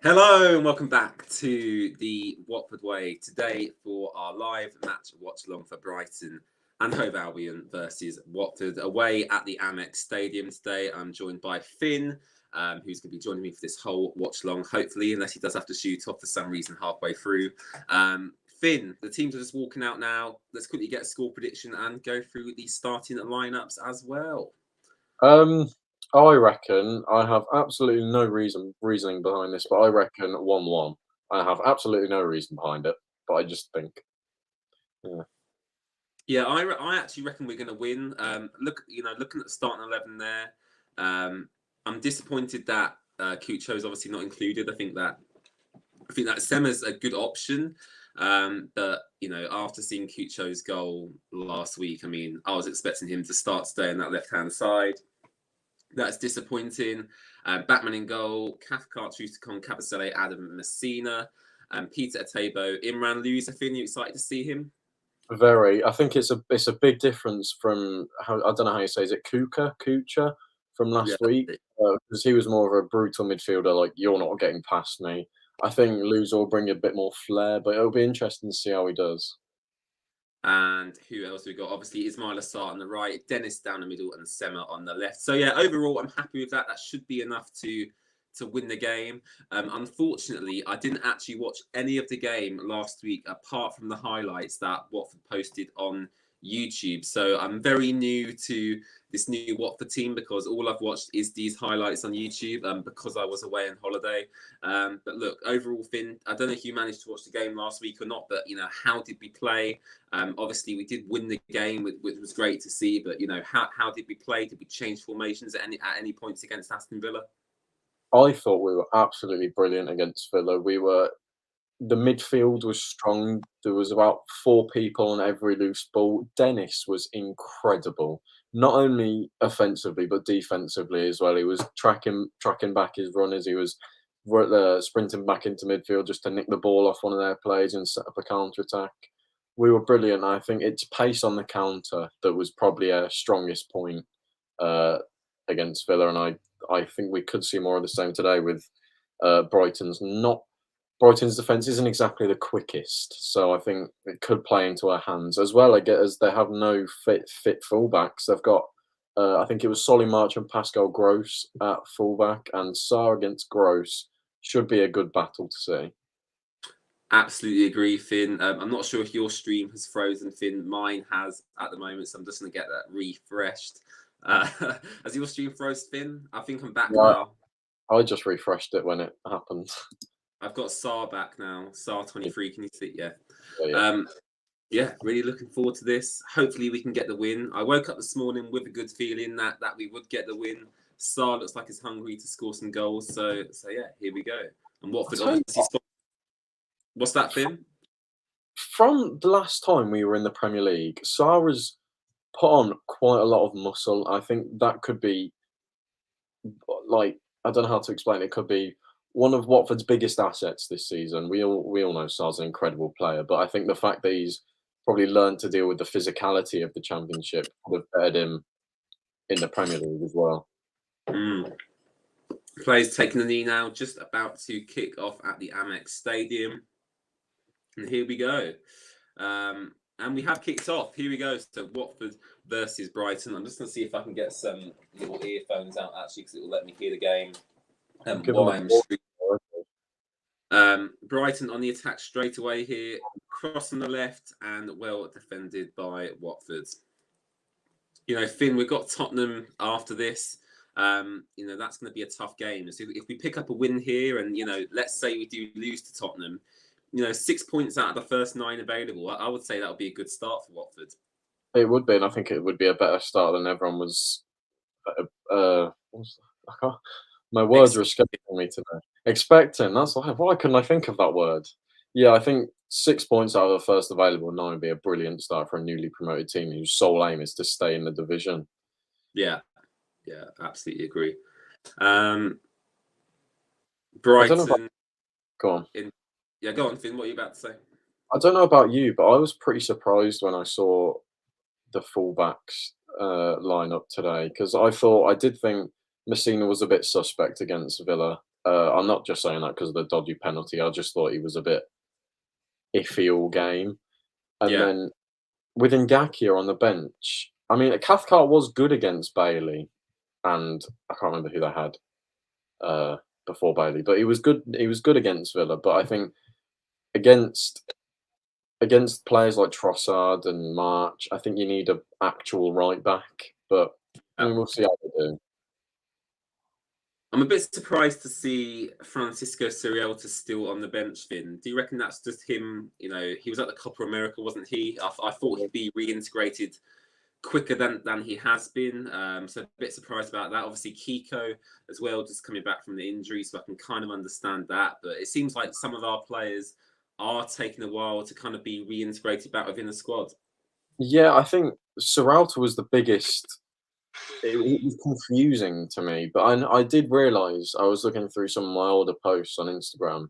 Hello and welcome back to the Watford Way. Today for our live match watch along for Brighton and Hove Albion versus Watford away at the Amex Stadium. Today I'm joined by Finn, who's going to be joining me for this whole watch along, hopefully, unless he does have to shoot off for some reason halfway through. Finn, the teams are just walking out now. Let's quickly get a score prediction and go through the starting lineups as well. I reckon I have absolutely no reasoning behind this, but I reckon 1-1. I have absolutely no reason behind it, but I just think, Yeah, I actually reckon we're going to win. Looking at the starting 11 there, I'm disappointed that Cucho is obviously not included. I think that Sema's a good option, but after seeing Cucho's goal last week, I was expecting him to start today on that left-hand side. That's disappointing. Batman in goal, Cathcart, Trusticon, Cabasele, Adam Messina, Peter Atebo, Imran Luz. I feel you excited to see him. very. I think it's a big difference from how I don't know how you say is it Kucha from last week because he was more of a brutal midfielder. Like you're not getting past me. I think Luz will bring a bit more flair, but it'll be interesting to see how he does. And who else we got? Obviously, Ismail Assar on the right, Dennis down the middle, and Sema on the left. So yeah, overall, I'm happy with that. That should be enough to win the game. Unfortunately, I didn't actually watch any of the game last week, apart from the highlights that Watford posted on YouTube. So I'm very new to this new Watford team because all I've watched is these highlights on YouTube because I was away on holiday. But look, overall, Finn, I don't know if you managed to watch the game last week or not, but how did we play? Obviously, we did win the game, which was great to see. But how did we play? Did we change formations at any points against Aston Villa? I thought we were absolutely brilliant against Villa. The midfield was strong. There was about 4 people on every loose ball. Dennis was incredible, not only offensively but defensively as well. He was tracking back his runners. He was sprinting back into midfield just to nick the ball off one of their players and set up a counter attack. We were brilliant. I think it's pace on the counter that was probably our strongest point against Villa, and I think we could see more of the same today with Brighton's defence isn't exactly the quickest, so I think it could play into our hands as well. I get as they have no fit fullbacks. They've got, I think it was Solly March and Pascal Gross at fullback, and Sarr against Gross should be a good battle to see. Absolutely agree, Finn. I'm not sure if your stream has frozen, Finn. Mine has at the moment, so I'm just going to get that refreshed. Has your stream frozen, Finn? I think I'm back now. I just refreshed it when it happened. I've got Sarr back now. Sarr 23. Can you see? Yeah. Yeah. Really looking forward to this. Hopefully we can get the win. I woke up this morning with a good feeling that we would get the win. Sarr looks like he's hungry to score some goals. So yeah, here we go. And Watford obviously. What's that, Finn? From the last time we were in the Premier League, Sarr has put on quite a lot of muscle. I think that could be, like, I don't know how to explain it. It could be one of Watford's biggest assets this season. We all know Sarr's an incredible player, but I think the fact that he's probably learned to deal with the physicality of the Championship would have bettered him in the Premier League as well. Players taking the knee now, just about to kick off at the Amex Stadium. And here we go. And we have kicked off. Here we go. So Watford versus Brighton. I'm just going to see if I can get some little earphones out, actually, because it will let me hear the game. Brighton on the attack straight away here. Cross on the left and well defended by Watford. Finn, we've got Tottenham after this. That's going to be a tough game. So if we pick up a win here and, let's say we do lose to Tottenham, 6 points out of the first 9 available, I would say that would be a good start for Watford. It would be, and I think it would be a better start than everyone was. My words are escaping me today. Expecting. That's why couldn't I think of that word? Yeah, I think 6 points out of the first available 9 would be a brilliant start for a newly promoted team whose sole aim is to stay in the division. Yeah, absolutely agree. Brighton. Go on. Go on, Finn. What are you about to say? I don't know about you, but I was pretty surprised when I saw the fullbacks lineup today because I did think Messina was a bit suspect against Villa. I'm not just saying that because of the dodgy penalty. I just thought he was a bit iffy all game. And Yeah. then with Ngakia on the bench, I mean, Cathcart was good against Bailey, and I can't remember who they had before Bailey, but he was good. He was good against Villa, but I think against players like Trossard and March, I think you need an actual right back. But I mean, we'll see how they do. I'm a bit surprised to see Francisco Soriota still on the bench, Finn. Do you reckon that's just him? You know, he was at the Copa America, wasn't he? I thought he'd be reintegrated quicker than he has been. So a bit surprised about that. Obviously, Kiko as well, just coming back from the injury, so I can kind of understand that. But it seems like some of our players are taking a while to kind of be reintegrated back within the squad. Yeah, I think Serralta was the biggest. It was confusing to me, but I did realise I was looking through some of my older posts on Instagram.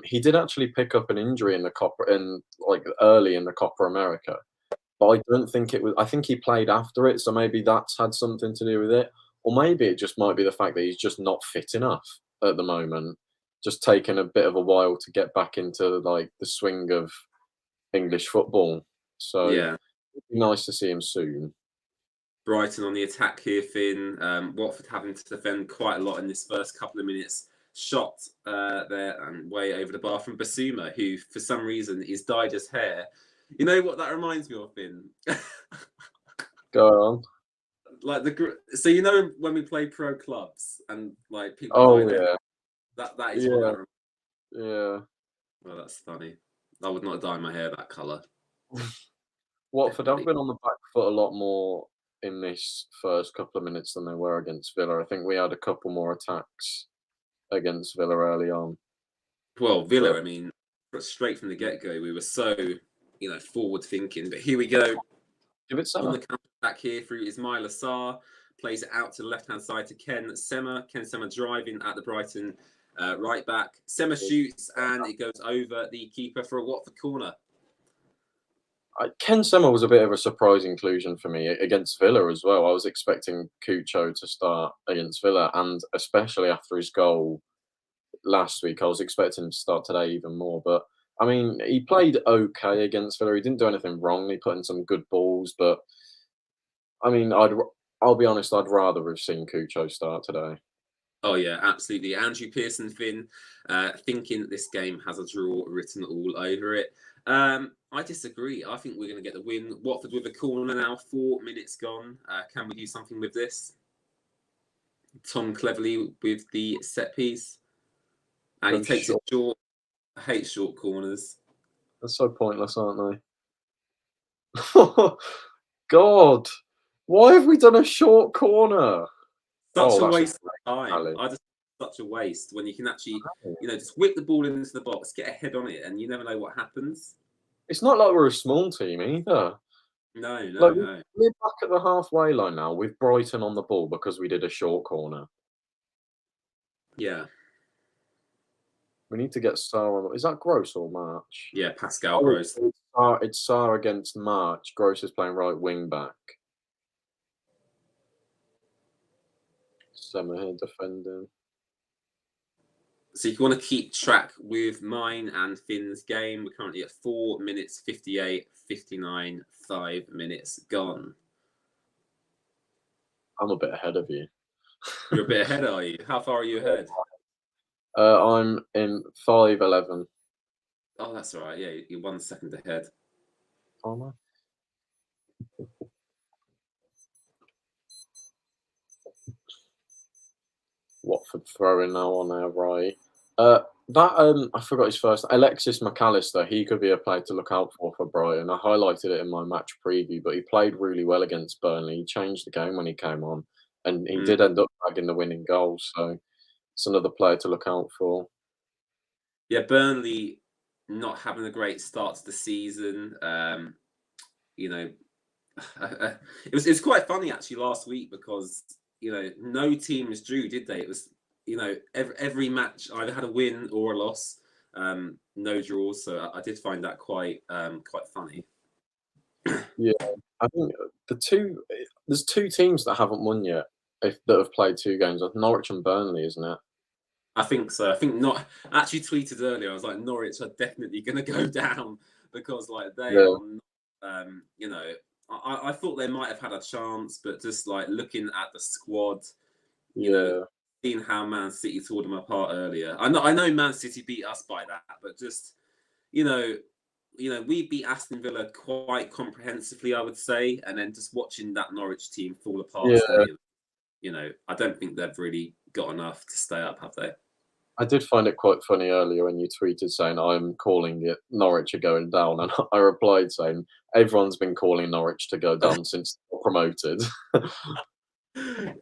He did actually pick up an injury in the Copa in like early in the Copa America, but I don't think it was. I think he played after it, so maybe that's had something to do with it, or maybe it just might be the fact that he's just not fit enough at the moment, just taking a bit of a while to get back into like the swing of English football. So Yeah. it'd be nice to see him soon. Brighton on the attack here, Finn. Watford having to defend quite a lot in this first couple of minutes. Shot there and way over the bar from Basuma, who for some reason is dyed his hair. You know what that reminds me of, Finn? Go on. Like so you know when we play pro clubs and like people dye Oh their yeah, that is what yeah, that reminds. yeah. Well, that's funny. I would not dye my hair that colour. Watford have Definitely. been on the back foot a lot more in this first couple of minutes than they were against Villa. I think we had a couple more attacks against Villa early on. Well, But Villa, I mean, straight from the get-go, we were so, forward thinking. But here we go. give it On Sema. the counter back here through Ismail Assar, plays it out to the left hand side to Ken Sema. Ken Sema driving at the Brighton right back. Sema shoots and it goes over the keeper for a Watford corner. Ken Sema was a bit of a surprise inclusion for me against Villa as well. I was expecting Cucho to start against Villa, and especially after his goal last week, I was expecting him to start today even more. But I mean, he played okay against Villa. He didn't do anything wrong. He put in some good balls, but I mean, I'll be honest, I'd rather have seen Cucho start today. Oh yeah, absolutely. Andrew Pearson, Finn, thinking that this game has a draw written all over it. I disagree. I think we're going to get the win. Watford with a corner now, 4 minutes gone. Can we do something with this? Tom cleverly with the set piece, and he Go takes it short. short. I hate short corners. They're so pointless, aren't they? God, why have we done a short corner? Such Oh, a that's waste of time. Ali. I just such a waste when you can actually, just whip the ball into the box, get a head on it, and you never know what happens. It's not like we're a small team either. No, no, Like no. we're back at the halfway line now with Brighton on the ball because we did a short corner. Yeah, We need to get Sarr on. Is that Gross or March? yeah. Pascal Oh, Gross. it's Sarr against March. Gross is playing right wing back. Sema here defending. So if you want to keep track with mine and Finn's game, we're currently at 4 minutes 58, 59, 5 minutes gone. I'm a bit ahead of you. You're a bit ahead, are you? How far are you ahead? I'm in 5:11. Oh, that's all right. Yeah, you're 1 second ahead. Oh no. Watford throwing now on their right. I forgot his first. Alexis McAllister. He could be a player to look out for Brighton. I highlighted it in my match preview, but he played really well against Burnley. He changed the game when he came on, and he did end up bagging the winning goal. So it's another player to look out for. Yeah, Burnley not having a great start to the season. You know, it was quite funny actually last week because no teams drew, did they? It was every match either had a win or a loss, no draws. So I did find that quite funny. Yeah, I think there's two teams that haven't won yet. That have played two games. Norwich and Burnley, isn't it? I think so. I think not. I actually tweeted earlier. I was like, Norwich are definitely going to go down because like they Yeah, are. You know, I thought they might have had a chance, but just like looking at the squad, you know, yeah, seeing how Man City tore them apart earlier. I know Man City beat us by that, but just you know, we beat Aston Villa quite comprehensively, I would say, and then just watching that Norwich team fall apart yeah. today, I don't think they've really got enough to stay up, have they? I did find it quite funny earlier when you tweeted saying, "I'm calling it Norwich are going down," and I replied saying, "Everyone's been calling Norwich to go down since they were promoted."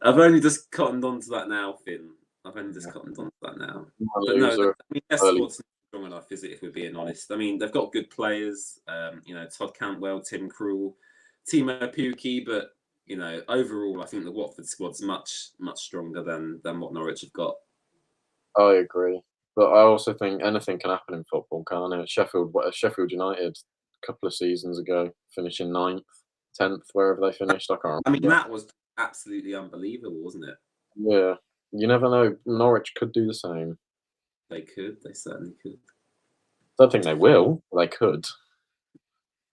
I've only just cottoned on to that now, Finn. I've only just Yeah. cottoned on to that now. Man But no, loser their early. squad's not strong enough, is it, if we're being honest? I mean, they've got good players, Todd Cantwell, Tim Krul, Timo Pukki, but, overall, I think the Watford squad's much, much stronger than what Norwich have got. I agree, but I also think anything can happen in football, can't it? Sheffield United a couple of seasons ago, finishing ninth, 10th, wherever they finished. I can't I mean, remember. that was absolutely unbelievable, wasn't it? Yeah, you never know. Norwich could do the same. They certainly could. Don't think they will. They could.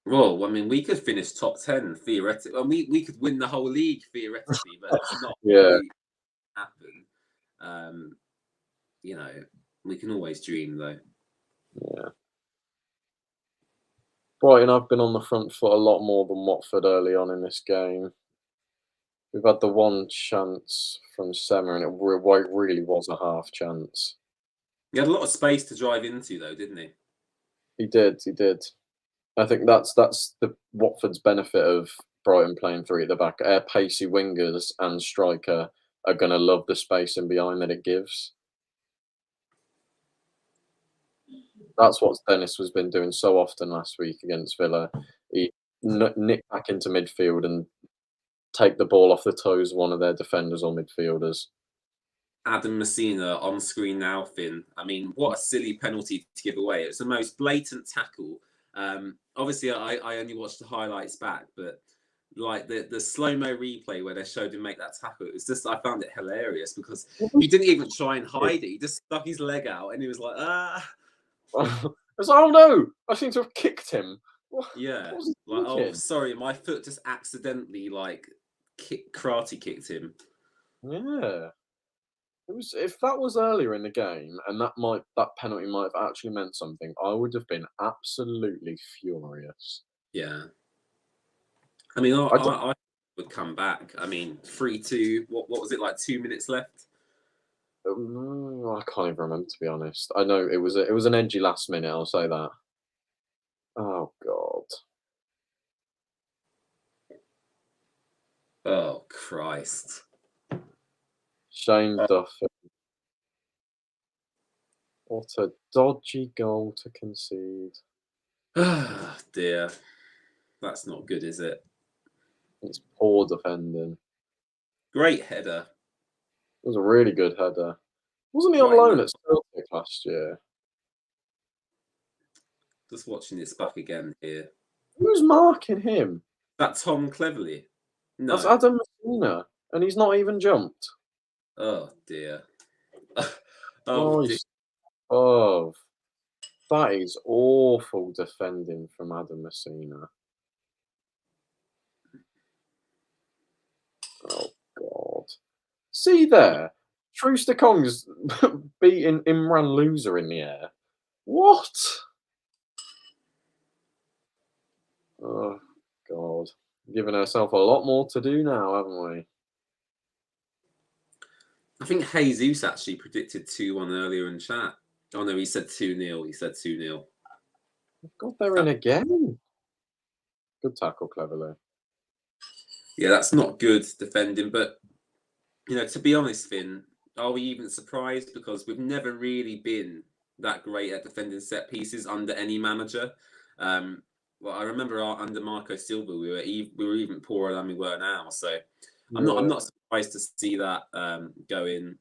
Well, I mean, we could finish top 10 theoretically. Well, we could win the whole league theoretically, but it's not Yeah, really happen. Um, you know, we can always dream though. yeah. Brighton have been on the front foot a lot more than Watford early on in this game. We've had the one chance from Sema, and it really was a half chance. He had a lot of space to drive into though, didn't he? He did, he did. I think that's the Watford's benefit of Brighton playing three at the back. Our pacey wingers and striker are going to love the space in behind that it gives. That's what Dennis has been doing so often last week against Villa. He nick back into midfield and take the ball off the toes of one of their defenders or midfielders. Adam Messina on screen now, Finn. I mean, what a silly penalty to give away. It's the most blatant tackle. Obviously, I only watched the highlights back, but like the slow mo replay where they showed him make that tackle, it was just I found it hilarious because he didn't even try and hide it. He just stuck his leg out and he was like, ah. I was like, oh no! I seem to have kicked him. What Yeah, was he like oh thinking? sorry, my foot just accidentally karate kicked him. Yeah. It was if that was earlier in the game and that penalty might have actually meant something, I would have been absolutely furious. Yeah, I mean I don't I would come back. I mean 3-2. What was it like? 2 minutes left. I can't even remember, to be honest. I know it was an edgy last minute, I'll say that. Oh god. Oh Christ. Shane Duffy. What a dodgy goal to concede. Ah dear, that's not good, is it? It's poor defending. Great header. It was a really good header. Wasn't he on Right in loan that. at Celtic last year? Just watching this back again here. Who's marking him? That Tom Cleverley. That's No. Adam Messina, and he's not even jumped. Oh dear. Oh dear. Nice. Oh, that is awful defending from Adam Messina. Oh god. See there, Trooster Kong's beating Imran Loser in the air. What? Oh god. Giving herself a lot more to do now, haven't we? I think Jesus actually predicted 2-1 earlier in chat. Oh no, he said 2-0. He said 2-0. God, they're in again. Good tackle, cleverly. Yeah, that's not good defending, but to be honest, Finn, are we even surprised? Because we've never really been that great at defending set pieces under any manager. Well, I remember under Marco Silva, we were even poorer than we were now. So I'm Yeah. not surprised to see that go in.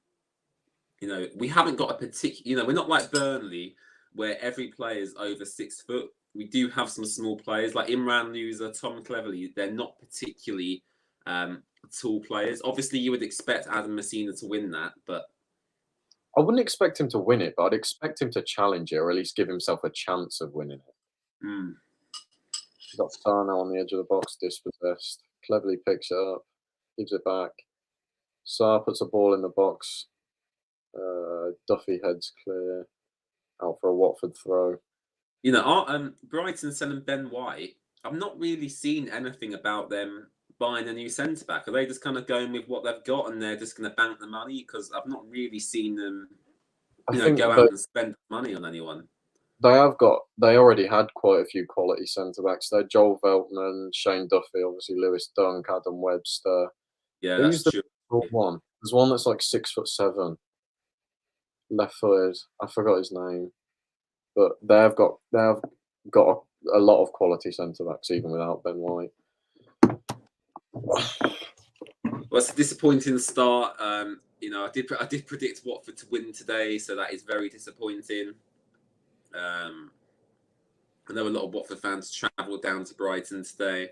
We haven't got a particular. We're not like Burnley, where every player is over 6 foot. We do have some small players like Imran Loser, Tom Cleverley. They're not particularly tall players. Obviously, you would expect Adam Messina to win that, but I wouldn't expect him to win it, but I'd expect him to challenge it or at least give himself a chance of winning it. Mm. He's got Sarno on the edge of the box, dispossessed. Cleverly picks it up, gives it back. Sarr puts a ball in the box. Duffy heads clear. Out for a Watford throw. You know, Brighton selling Ben White. I've not really seen anything about them buying a new centre back. Are they just kind of going with what they've got and they're just going to bank the money? Because I've not really seen them, I think go out and spend money on anyone. They already had quite a few quality centre backs. They're Joel Veltman, Shane Duffy, obviously Lewis Dunk, Adam Webster. Yeah, Who's that's the true. one? There's one that's like 6'7", left footed. I forgot his name, but they've got a lot of quality centre backs even without Ben White. Well, it's a disappointing start. You know, I did predict Watford to win today, so that is very disappointing. I know a lot of Watford fans travelled down to Brighton today.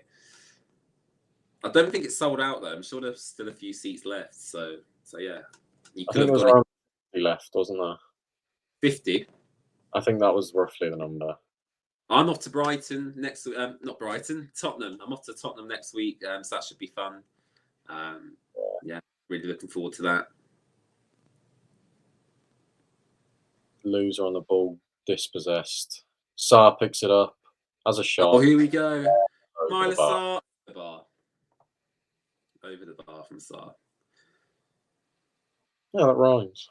I don't think it's sold out though. I'm sure there's still a few seats left. So yeah, you I could think there have was got around 50 left, wasn't there? 50. I think that was roughly the number. I'm off to Brighton next. Not Brighton, Tottenham. I'm off to Tottenham next week, so that should be fun. Yeah, really looking forward to that. Loser on the ball, dispossessed. Sarr picks it up, has a shot. Oh, here we go. Over the Myla bar. Sarr. The bar. Over the bar from Sarr. Yeah, that rhymes.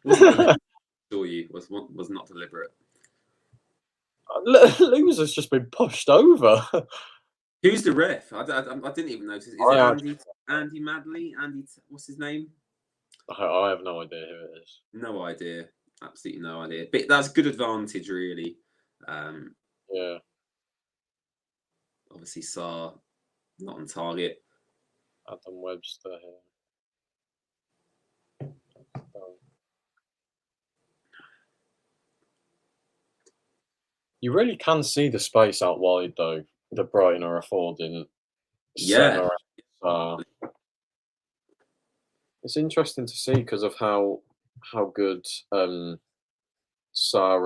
Wasn't deliberate. Sure, you was not deliberate. Loser's just been pushed over. Who's the ref? I didn't even notice. Is it Andy Madley? What's his name? I have no idea who it is. No idea. Absolutely no idea. But that's good advantage, really. Yeah. Obviously, Sarr not on target. Adam Webster here. You really can see the space out wide, though, that Brighton are affording. Yeah. It's interesting to see because of how good Sarr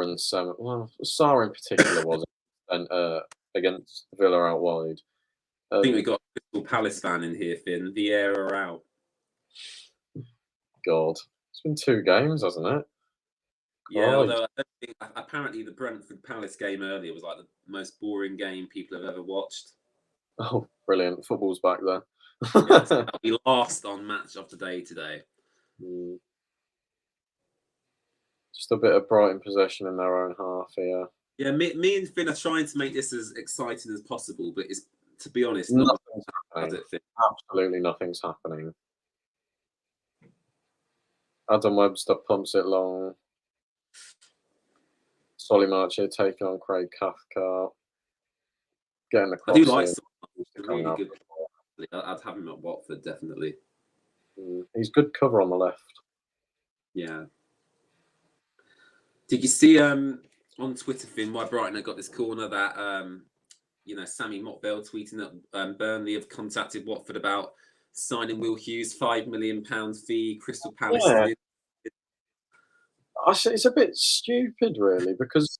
and Sam. Well, Sarr in particular was, and against Villa out wide. I think we got a Crystal Palace fan in here, Finn. Vieira out. God, it's been 2 games, hasn't it? Yeah, although I don't think, apparently the Brentford Palace game earlier was like the most boring game people have ever watched. Oh, brilliant! Football's back there. Yeah, so we lost on Match of the Day today. Just a bit of Brighton possession in their own half here. Yeah, me and Finn are trying to make this as exciting as possible, but it's, to be honest, nothing's happening. Absolutely nothing's happening. Adam Webster pumps it long. Solly Marcher taking on Craig Cathcart. Getting the cross I do like in. really good. I'd have him at Watford, definitely. He's good cover on the left. Yeah. Did you see on Twitter, Finn, why Brighton had got this corner that Sammy Mockbell tweeting that Burnley have contacted Watford about signing Will Hughes, £5 million fee, Crystal Palace. Yeah. It's a bit stupid, really, because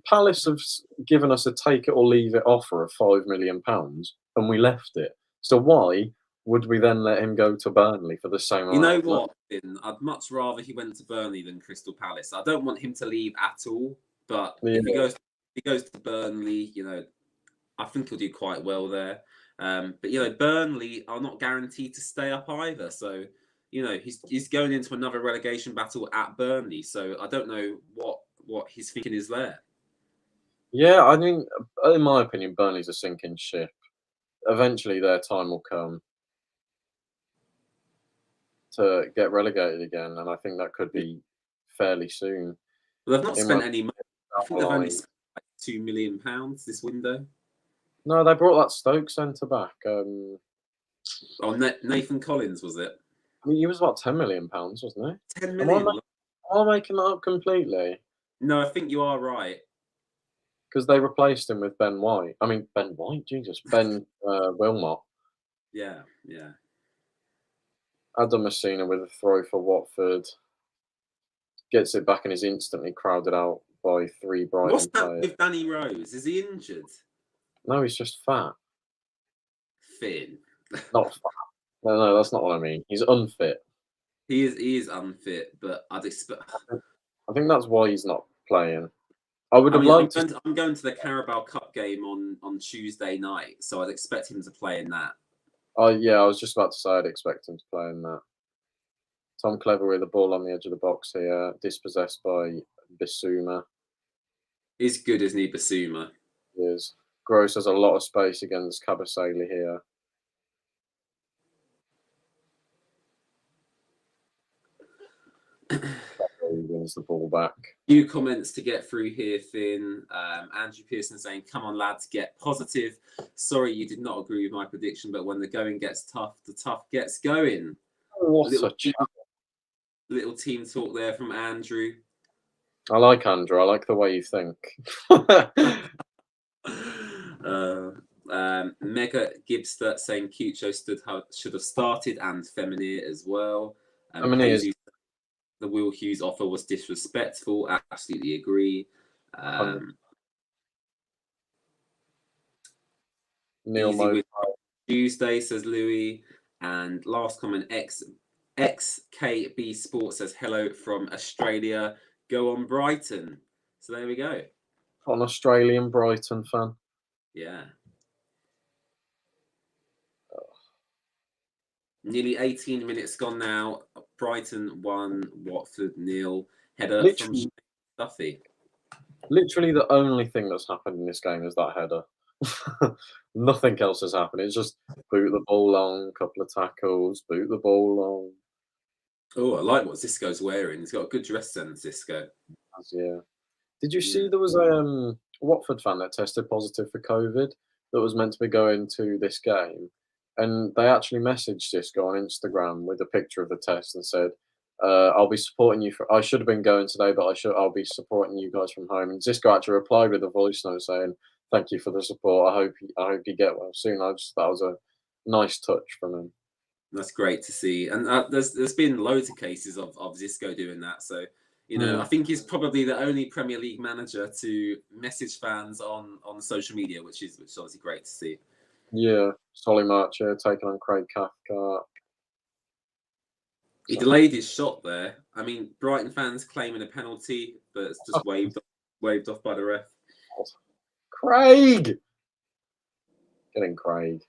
Palace have given us a take it or leave it offer of £5 million, and we left it. So why would we then let him go to Burnley for the same amount? You know what, Finn? I'd much rather he went to Burnley than Crystal Palace. I don't want him to leave at all, but if he goes to Burnley, I think he'll do quite well there. But Burnley are not guaranteed to stay up either. So he's going into another relegation battle at Burnley. So I don't know what his thinking is there. Yeah, I mean, in my opinion, Burnley's a sinking ship. Eventually, their time will come to get relegated again, and I think that could be fairly soon. Well, they've not spent any money. I think they've only spent like £2 million this window. No, they brought that Stoke centre back. Nathan Collins, was it? I mean, he was about £10 million, wasn't he? 10 million. Am I making that up completely? No, I think you are right. Because they replaced him with Ben White. I mean, Ben White, Jesus, Ben Wilmot. Yeah. Adam Messina with a throw for Watford. Gets it back and is instantly crowded out by 3 Brighton What's that players. with Danny Rose? Is he injured? No, he's just fat. Finn. Not fat. No, that's not what I mean. He's unfit. He is unfit, but I'd expect. I think that's why he's not playing. I would I have mean, liked I'm going to the Carabao Cup game on Tuesday night, so I'd expect him to play in that. yeah, I was just about to say I'd expect him to play in that. Tom Clever with the ball on the edge of the box here, dispossessed by Bissouma. He's good, isn't he, Basuma? He is. Gross has a lot of space against Kabasele here. He wins the ball back. Few comments to get through here, Finn. Andrew Pearson saying, "Come on, lads, get positive. Sorry, you did not agree with my prediction, but when the going gets tough, the tough gets going." What a chat. Little team talk there from Andrew. I like Andrew. I like the way you think. Mega Gibster saying Cucho should have started, and Feminier as well. Feminier the Will Hughes offer was disrespectful. Absolutely agree. Neil Easy with Tuesday, says Louis. And last comment, XKB Sports says hello from Australia. Go on Brighton. So there we go. An Australian Brighton fan. Yeah. Nearly 18 minutes gone now. Brighton 1, Watford 0. Header from Duffy. Literally the only thing that's happened in this game is that header. Nothing else has happened. It's just boot the ball long, couple of tackles, boot the ball long. Oh, I like what Xisco's wearing. He's got a good dress sense, Xisco. Yeah. Did you see there was a Watford fan that tested positive for COVID that was meant to be going to this game? And they actually messaged Xisco on Instagram with a picture of the test and said, I'll be supporting you. I should have been going today, but I'll be supporting you guys from home. And Xisco actually replied with a voice note saying, "Thank you for the support. I hope you get well soon." That was a nice touch from him. That's great to see. And there's been loads of cases of Xisco doing that. So, I think he's probably the only Premier League manager to message fans on social media, which is obviously great to see. Yeah, Solly March taking on Craig Cathcart. He delayed his shot there. I mean, Brighton fans claiming a penalty, but it's just waved off by the ref. Craig! Getting Craig.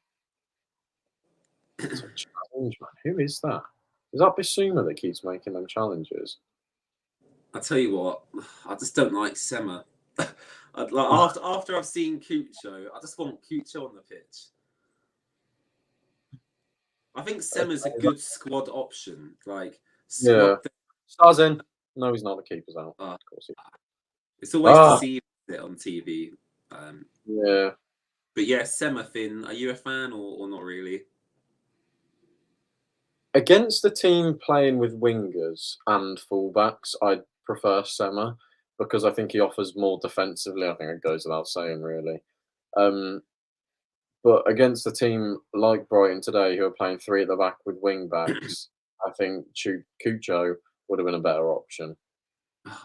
It's a challenge, man. Who is that? Is that Bissouma that keeps making them challenges? I tell you what, I just don't like Sema. After I've seen Cucho, I just want Cucho on the pitch. I think Sema's a good squad option. Like, Stars in. No, he's not. The keeper's out. Of course. It's always to see it on TV. Yeah. But yeah, Sema, Finn, are you a fan or not really? Against the team playing with wingers and fullbacks, I'd prefer Sema because I think he offers more defensively. I think it goes without saying, really. But against a team like Brighton today, who are playing 3 at the back with wing backs, I think Cucho would have been a better option.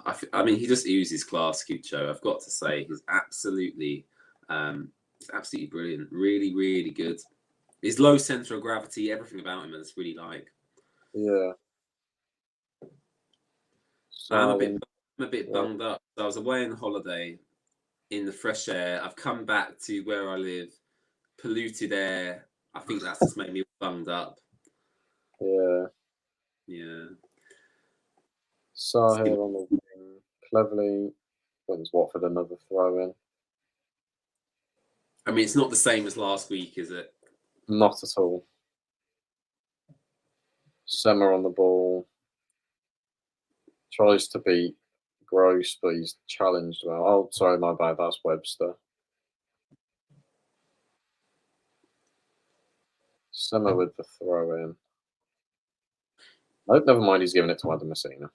I mean, he just oozes class, Cucho. I've got to say, he's absolutely brilliant. Really, really good. His low centre of gravity, everything about him, I just really like. Yeah. So I'm a bit bunged up. So I was away on holiday in the fresh air. I've come back to where I live, polluted air. I think that's just made me bunged up. Yeah. Yeah. Saw here on the wing, cleverly wins Watford another throw in. I mean, it's not the same as last week, is it? Not at all. Sema on the ball. Tries to beat Gross, but he's challenged well. Oh, sorry, my bad. That's Webster. Sema with the throw in. Oh, never mind. He's giving it to Adam Messina.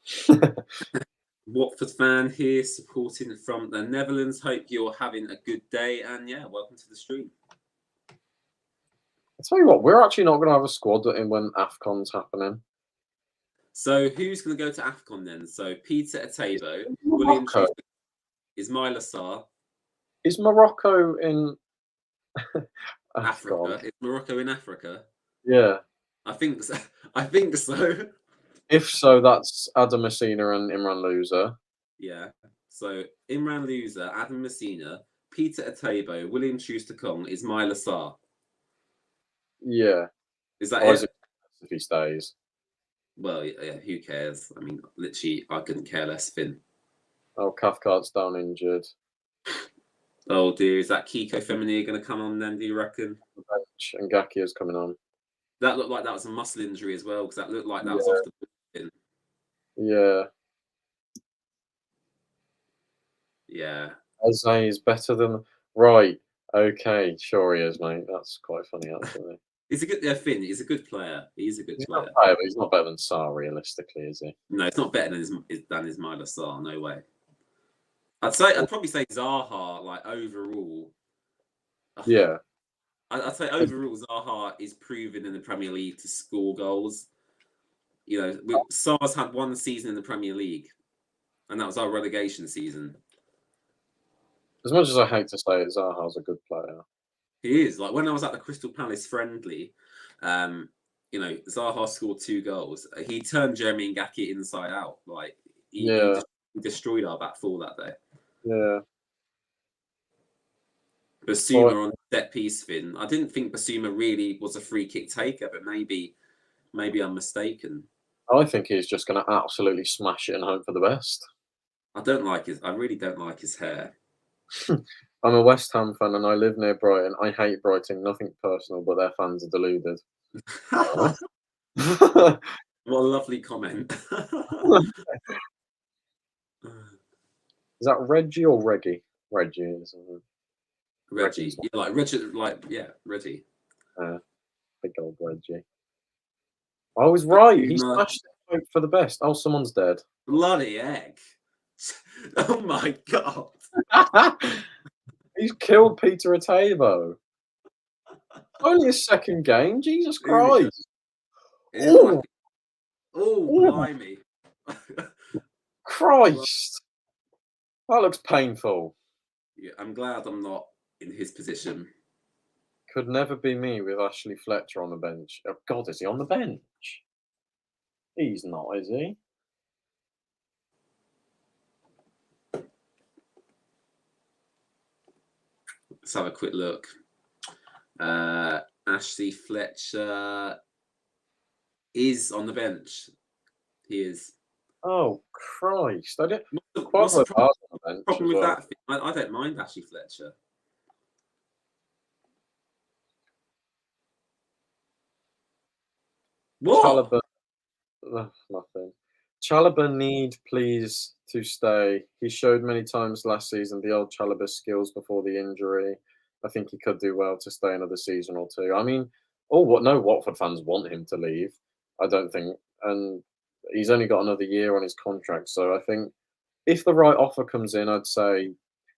Watford fan here supporting from the Netherlands. Hope you're having a good day. And yeah, welcome to the stream. I tell you what, we're actually not going to have a squad in when AFCON's happening. So who's going to go to AFCON then? So Peter Atebo, William Morocco. Schuster, Ismail Assar. Is Morocco in Africa. AFCON? Is Morocco in Africa? Yeah. I think so. I think so. If so, that's Adam Messina and Imran Loser. Yeah. So Imran Loser, Adam Messina, Peter Atebo, William Schuster-Kong, Ismail Assar. Yeah. Is that Isaac it? if he stays. Well, yeah, who cares? I mean, literally, I couldn't care less, Finn. Oh, Cathcart's down injured. Oh, dear. Is that Kiko Femini going to come on then, do you reckon? Bench and Gakia's coming on. That looked like that was a muscle injury as well, because that looked like that was Yeah. off the Finn. Yeah. Yeah. Eze is better than. Right. Okay. Sure he is, mate. That's quite funny, actually. He's a good Finn. He's a good player. He's a good He's player. not bad, but he's not better than Sarr, realistically, is he? No, it's not better than Ismail Assar. No way. I'd probably say Zaha, like overall. Yeah. I'd say overall Zaha is proven in the Premier League to score goals. You know, Sar's had one season in the Premier League, and that was our relegation season. As much as I hate to say it, Zaha's a good player. He is. Like when I was at the Crystal Palace friendly, you know, Zaha scored 2 goals. He turned Jeremy Ngaki inside out. Like he destroyed our back four that day. Yeah. Basuma on set piece, Finn. I didn't think Basuma really was a free kick taker, but maybe I'm mistaken. I think he's just going to absolutely smash it and hope for the best. I really don't like his hair. I'm a West Ham fan and I live near Brighton. I hate Brighton, nothing personal, but their fans are deluded. What a lovely comment. Is that Reggie or Reggie? Reggie is. Reggie. Yeah, like Richard, Reggie. Big old Reggie. I was right. He smashed it. Hope for the best. Oh, someone's dead. Bloody heck. Oh my god. He's killed Peter Atebo. Only his second game. Jesus Christ. Oh, blimey. Christ. That looks painful. Yeah, I'm glad I'm not in his position. Could never be me with Ashley Fletcher on the bench. Oh, God, is he on the bench? He's not, is he? Let's have a quick look. Ashley Fletcher is on the bench. He is. Oh, Christ. I didn't. What's the problem with that? I don't mind Ashley Fletcher. What? Chalobah, nothing. Chalobah need please to stay. He showed many times last season the old Chalobah skills before the injury. I think he could do well to stay another season or two. I mean, no Watford fans want him to leave. I don't think, and he's only got another year on his contract. So I think if the right offer comes in, I'd say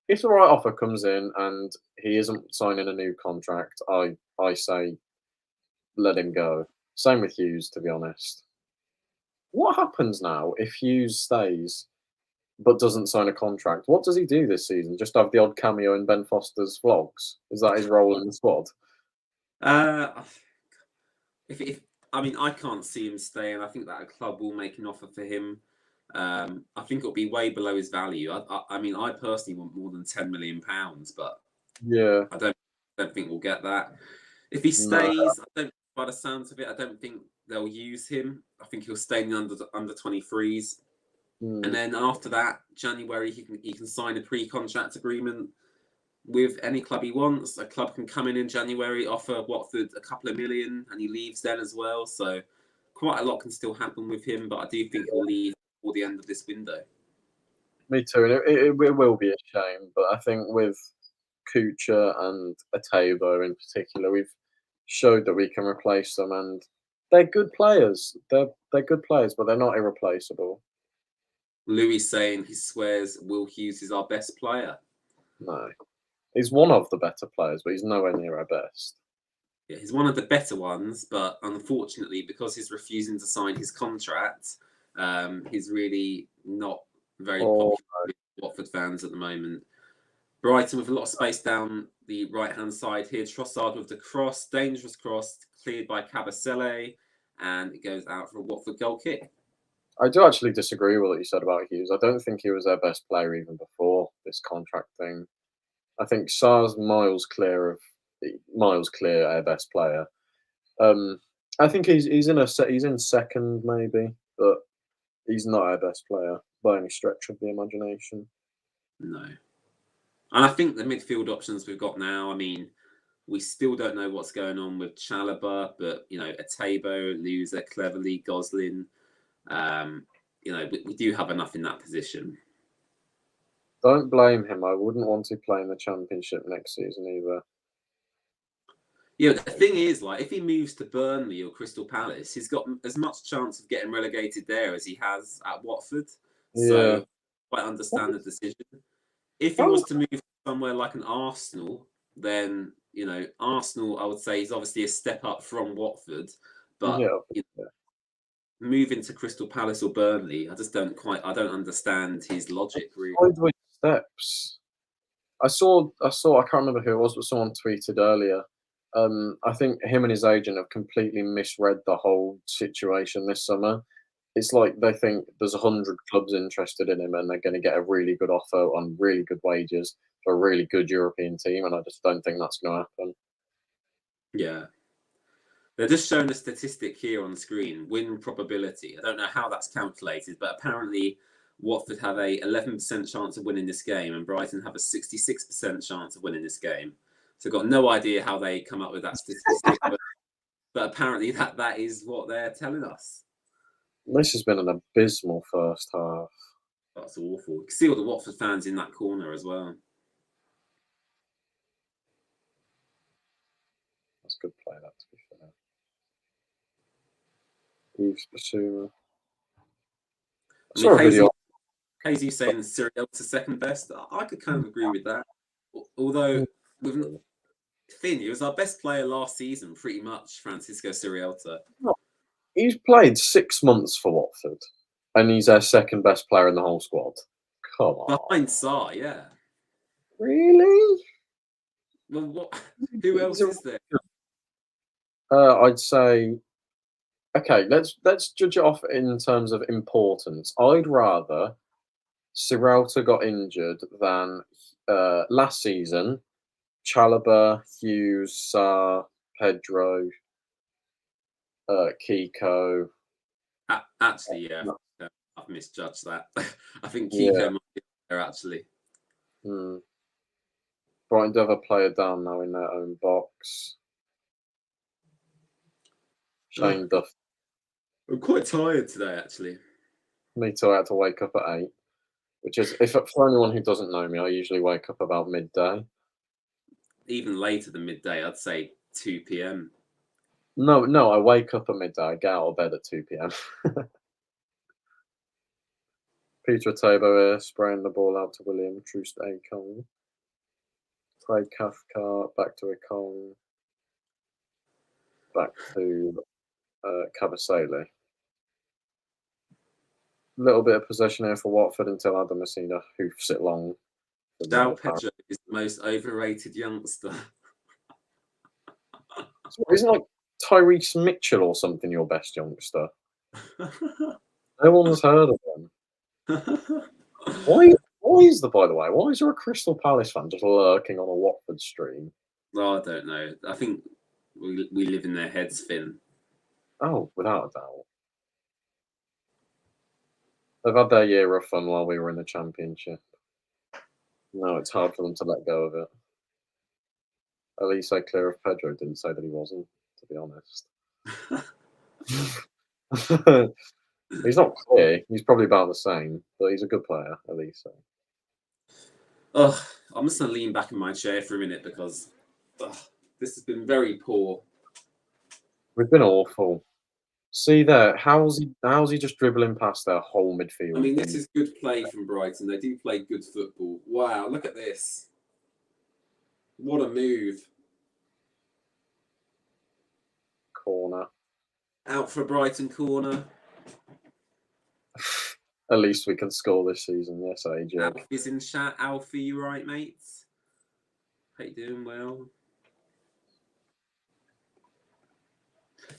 if the right offer comes in and he isn't signing a new contract, I say let him go. Same with Hughes, to be honest. What happens now if Hughes stays but doesn't sign a contract? What does he do this season? Just have the odd cameo in Ben Foster's vlogs? Is that his role in the squad? If I mean, I can't see him staying. I think that a club will make an offer for him. I think it'll be way below his value. I mean, I personally want more than £10 million, but yeah, I don't think we'll get that. If he stays, by the sounds of it, I don't think they'll use him. I think he'll stay in the under 23s, and then after that, January, he can sign a pre-contract agreement with any club he wants. A club can come in January, offer Watford a couple of million, and he leaves then as well. So quite a lot can still happen with him, but I do think he'll leave before the end of this window. Me too. And it will be a shame, but I think with Kucha and Atebo in particular, we've showed that we can replace them, and they're good players. They're good players, but they're not irreplaceable. Louis saying he swears Will Hughes is our best player. No, he's one of the better players, but he's nowhere near our best. Yeah, he's one of the better ones, but unfortunately, because he's refusing to sign his contract, he's really not very Oh, popular with Watford fans at the moment. Brighton with a lot of space down the right-hand side here. Trossard with the cross, dangerous cross, cleared by Kabasele, and it goes out for a Watford goal kick. I do actually disagree with what you said about Hughes. I don't think he was their best player even before this contract thing. I think Sarr's miles clear our best player. I think he's in second maybe, but he's not our best player by any stretch of the imagination. No. And I think the midfield options we've got now, I mean, we still don't know what's going on with Chalobah, but, you know, Atebo, Loser, Cleverly, Goslin, you know, we do have enough in that position. Don't blame him. I wouldn't want to play in the Championship next season either. Yeah, the thing is, like, if he moves to Burnley or Crystal Palace, he's got as much chance of getting relegated there as he has at Watford. Yeah. So, I understand the decision. If he How- was to move somewhere like an Arsenal, then, you know, Arsenal, I would say, is obviously a step up from Watford. But Yeah. you know, moving to Crystal Palace or Burnley, I don't understand his logic, really. Sideways steps. I can't remember who it was, but someone tweeted earlier. I think him and his agent have completely misread the whole situation this summer. It's like they think there's 100 clubs interested in him and they're going to get a really good offer on really good wages for a really good European team, and I just don't think that's going to happen. Yeah. They're just showing a statistic here on the screen, win probability. I don't know how that's calculated, but apparently Watford have a 11% chance of winning this game and Brighton have a 66% chance of winning this game. So I've got no idea how they come up with that statistic, but apparently that is what they're telling us. This has been an abysmal first half. That's awful. You can see all the Watford fans in that corner as well. That's good play, that, to be fair. Yves Basuma. I saw a video. KZ saying Siriel's second best. I could kind of agree with that. Although, with Finn, he was our best player last season, pretty much, Francisco Sirielta. He's played 6 months for Watford, and he's our second best player in the whole squad. Come on. Behind Sarr, yeah. Really? Well, who else is there? I'd say, okay, let's judge it off in terms of importance. I'd rather Sirelta got injured than last season. Chalobah, Hughes, Sarr, Pedro, Kiko. Actually, yeah, I've misjudged that. I think Kiko might be there, actually. Brighton do have a player down now in their own box. Shane Duff. I'm quite tired today, actually. Me too. I had to wake up at 8, which is, if for anyone who doesn't know me, I usually wake up about midday. Even later than midday, I'd say 2 p.m. No, I wake up at midday. I get out of bed at 2 p.m. Peter Atebo here, spraying the ball out to William. Troost Akong. Craig Cathcart, back to Akong. Back to Kabasele. Little bit of possession here for Watford until Adam Messina hoofs it long. João Pedro is the most overrated youngster. Isn't like Tyrese Mitchell or something your best youngster? No one's heard of him. Why is by the way, why is there a Crystal Palace fan just lurking on a Watford stream? Oh, I don't know. I think we live in their heads, Finn. Oh, without a doubt. They've had their year of fun while we were in the Championship. No, it's hard for them to let go of it. Elise clear of Pedro didn't say that he wasn't, to be honest. He's not clear. He's probably about the same, but he's a good player, Elise. Oh, I'm just going to lean back in my chair for a minute because this has been very poor. We've been awful. See there, how's he just dribbling past their whole midfield? I mean, this is good play from Brighton. They do play good football. Wow, look at this. What a move. corner. Out for a Brighton corner. At least we can score this season. Yes, AJ. Alfie's in chat. Alfie, you right, mates? How you doing? Well.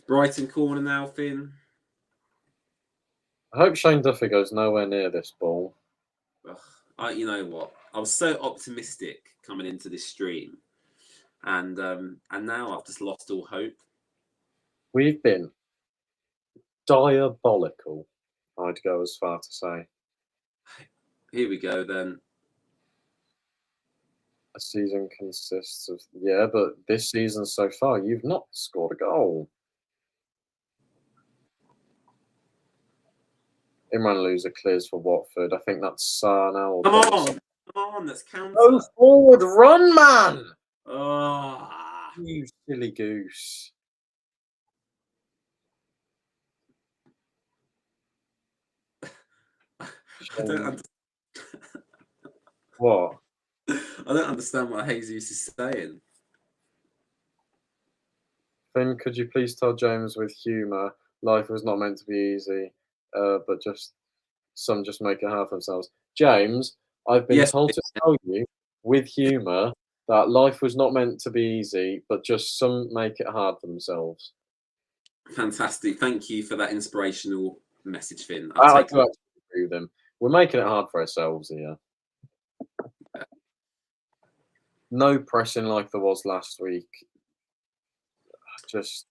Brighton corner now, Finn. I hope Shane Duffy goes nowhere near this ball. Ugh, you know what? I was so optimistic coming into this stream, and now I've just lost all hope. We've been diabolical, I'd go as far to say. Here we go then. A season consists of... Yeah, but this season so far, you've not scored a goal. Imran Loser clears for Watford. I think that's Sana or... Come on, that's counter. Go forward, run, man! Oh. You silly goose. I don't understand. What? I don't understand what Jesus is saying. Finn, could you please tell James with humour, life was not meant to be easy, but some just make it hard for themselves. James, I've been told to tell you, with humour, that life was not meant to be easy, but just some make it hard for themselves. Fantastic. Thank you for that inspirational message, Finn. I do actually agree with him. We're making it hard for ourselves here. No pressing like there was last week. Just,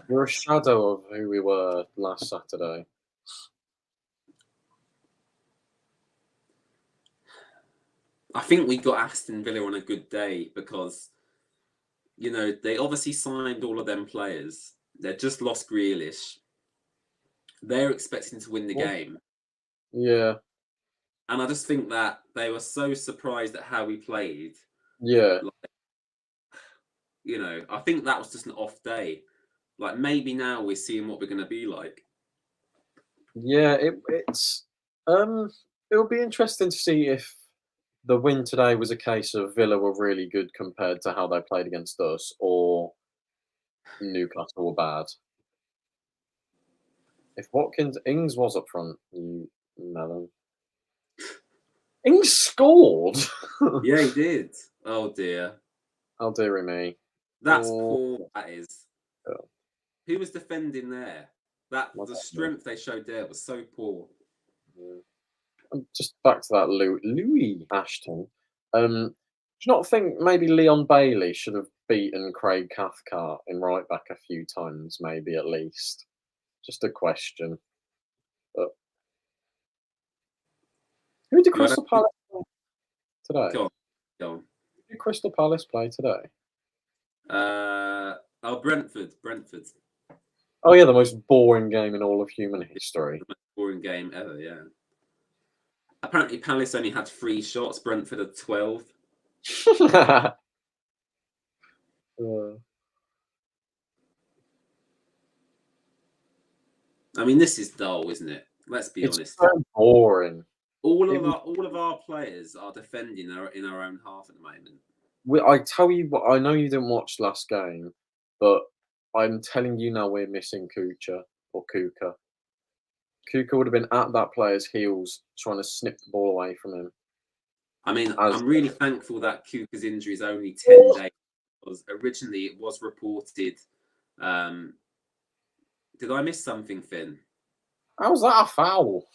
we're a shadow of who we were last Saturday. I think we got Aston Villa on a good day because, you know, they obviously signed all of them players. They just lost Grealish. They're expecting to win the game. Yeah. And I just think that they were so surprised at how we played. Yeah. Like, you know, I think that was just an off day. Like, maybe now we're seeing what we're going to be like. Yeah, it'll be interesting to see if the win today was a case of Villa were really good compared to how they played against us, or Newcastle were bad. If Ings was up front, you melon. Ings scored. Yeah, he did. Oh dear. Oh dearie me. That's poor. That is. Oh. Who was defending there? The strength they showed there was so poor. Yeah. Just back to that Louis Ashton. Do you not think maybe Leon Bailey should have beaten Craig Cathcart in right back a few times, maybe at least? Just a question. But who did Crystal Palace play today? Go on. Who did Crystal Palace play today? Brentford. Oh yeah, the most boring game in all of human history. The most boring game ever, yeah. Apparently Palace only had 3 shots, Brentford had 12. I mean, this is dull, isn't it? Let's be honest. It's so boring. All of our players are defending in our own half at the moment. I tell you what, I know you didn't watch last game, but I'm telling you now we're missing Kuka. Kuka would have been at that player's heels trying to snip the ball away from him. I mean, I'm really thankful that Kuka's injury is only 10 days, because originally it was reported. Did I miss something, Finn? How's that a foul?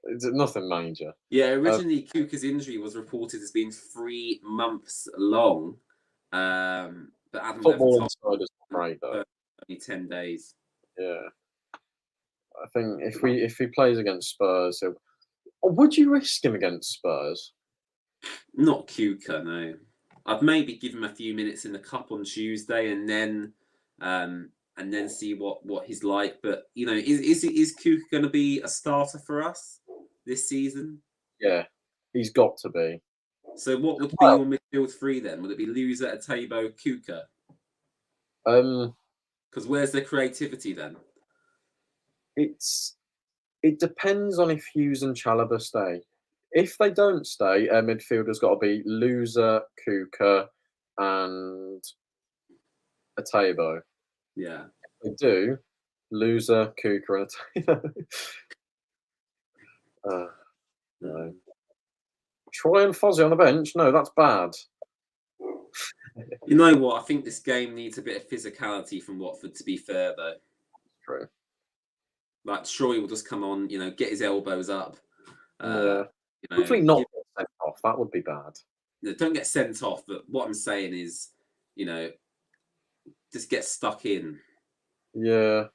It's nothing major. Yeah, originally Kuka's injury was reported as being 3 months long. But Adam Football Insider's right though. Only 10 days. Yeah. I think if he plays against Spurs, would you risk him against Spurs? Not Kuka, no. I'd maybe give him a few minutes in the cup on Tuesday and then see what he's like. But you know, is Kuka going to be a starter for us this season? Yeah, he's got to be. So what would be your midfield 3 then? Would it be Loser, Atebo, Kuka? Because where's the creativity then? It depends on if Hughes and Chalobah stay. If they don't stay, our midfielder's got to be Loser, Kuka, and a Tabo. Yeah. If they do, loser, Kuka, and a Tabo. No. Troy and Fozzie on the bench? No, that's bad. You know what? I think this game needs a bit of physicality from Watford, to be fair, though. True. Like, Troy will just come on, get his elbows up. Yeah. Hopefully not get sent off. That would be bad. Don't get sent off, but what I'm saying is, just get stuck in. Yeah.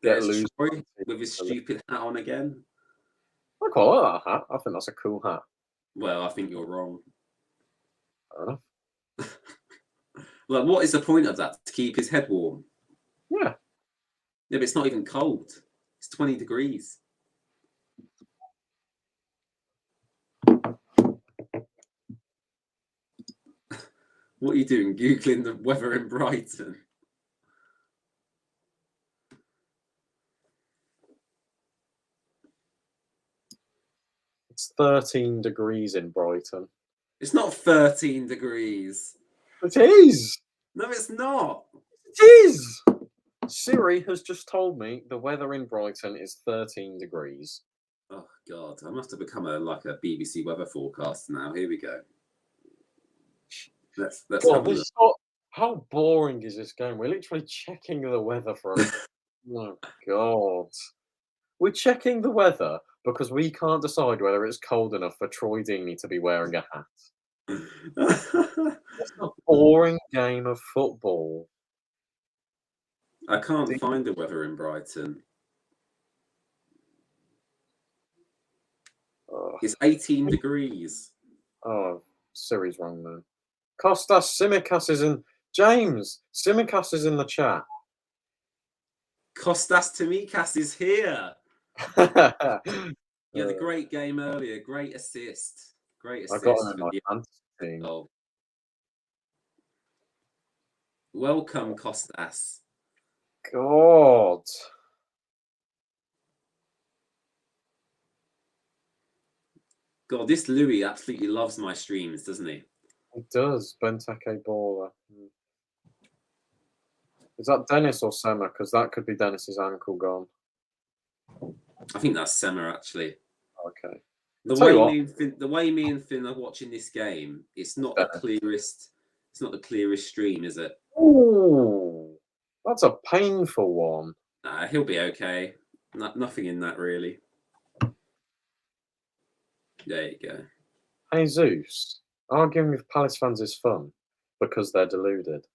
There's Troy with his stupid hat on again. I quite like that hat. I think that's a cool hat. Well, I think you're wrong. Fair enough. Like, what is the point of that? To keep his head warm? Yeah. Yeah, but it's not even cold. It's 20 degrees. What are you doing? Googling the weather in Brighton? It's 13 degrees in Brighton. It's not 13 degrees. It is. No, it's not. It is. Siri has just told me the weather in Brighton is 13 degrees. Oh God, I must have become a BBC weather forecaster now. Here we go. Let's have a look. How boring is this game? We're literally checking the weather for a oh God. We're checking the weather because we can't decide whether it's cold enough for Troy Deeney to be wearing a hat. It's a boring game of football. I can't find the weather in Brighton. It's 18 degrees. Oh, Siri's wrong then. Kostas Tsimikas is in. James, Tsimikas is in the chat. Kostas Tsimikas is here. You had a great game earlier. Great assist. Great assist. I got him in my fantasy team. Oh. Welcome, Kostas. God. God, this Louis absolutely loves my streams, doesn't he? He does. Benteke baller. Is that Dennis or Sema? Because that could be Dennis's ankle gone. I think that's Sema, actually. Okay. The way me and Finn are watching this game, it's not the clearest. It's not the clearest stream, is it? Ooh, that's a painful one. Nah, he'll be okay. Nothing in that really. There you go. Hey Zeus, arguing with Palace fans is fun because they're deluded.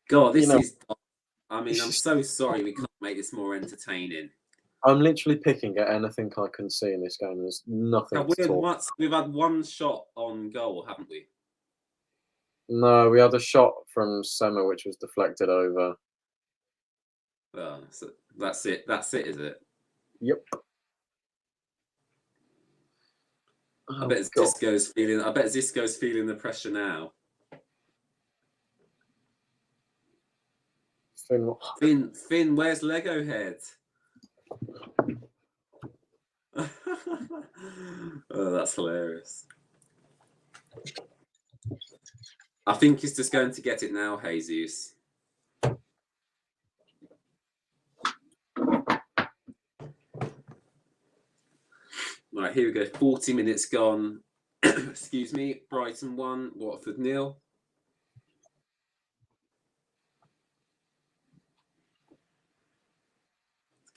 God, this is. I mean, I'm so sorry we can't make this more entertaining. I'm literally picking at anything I can see in this game. There's nothing. We've had one shot on goal, haven't we? No, we had a shot from Sema which was deflected over. Oh, so that's it. That's it, is it? Yep. I bet Zisco's feeling the pressure now. Finn, where's Lego Head? Oh, that's hilarious. I think he's just going to get it now, Jesus. Right, here we go. 40 minutes gone. Excuse me. Brighton 1, Watford 0.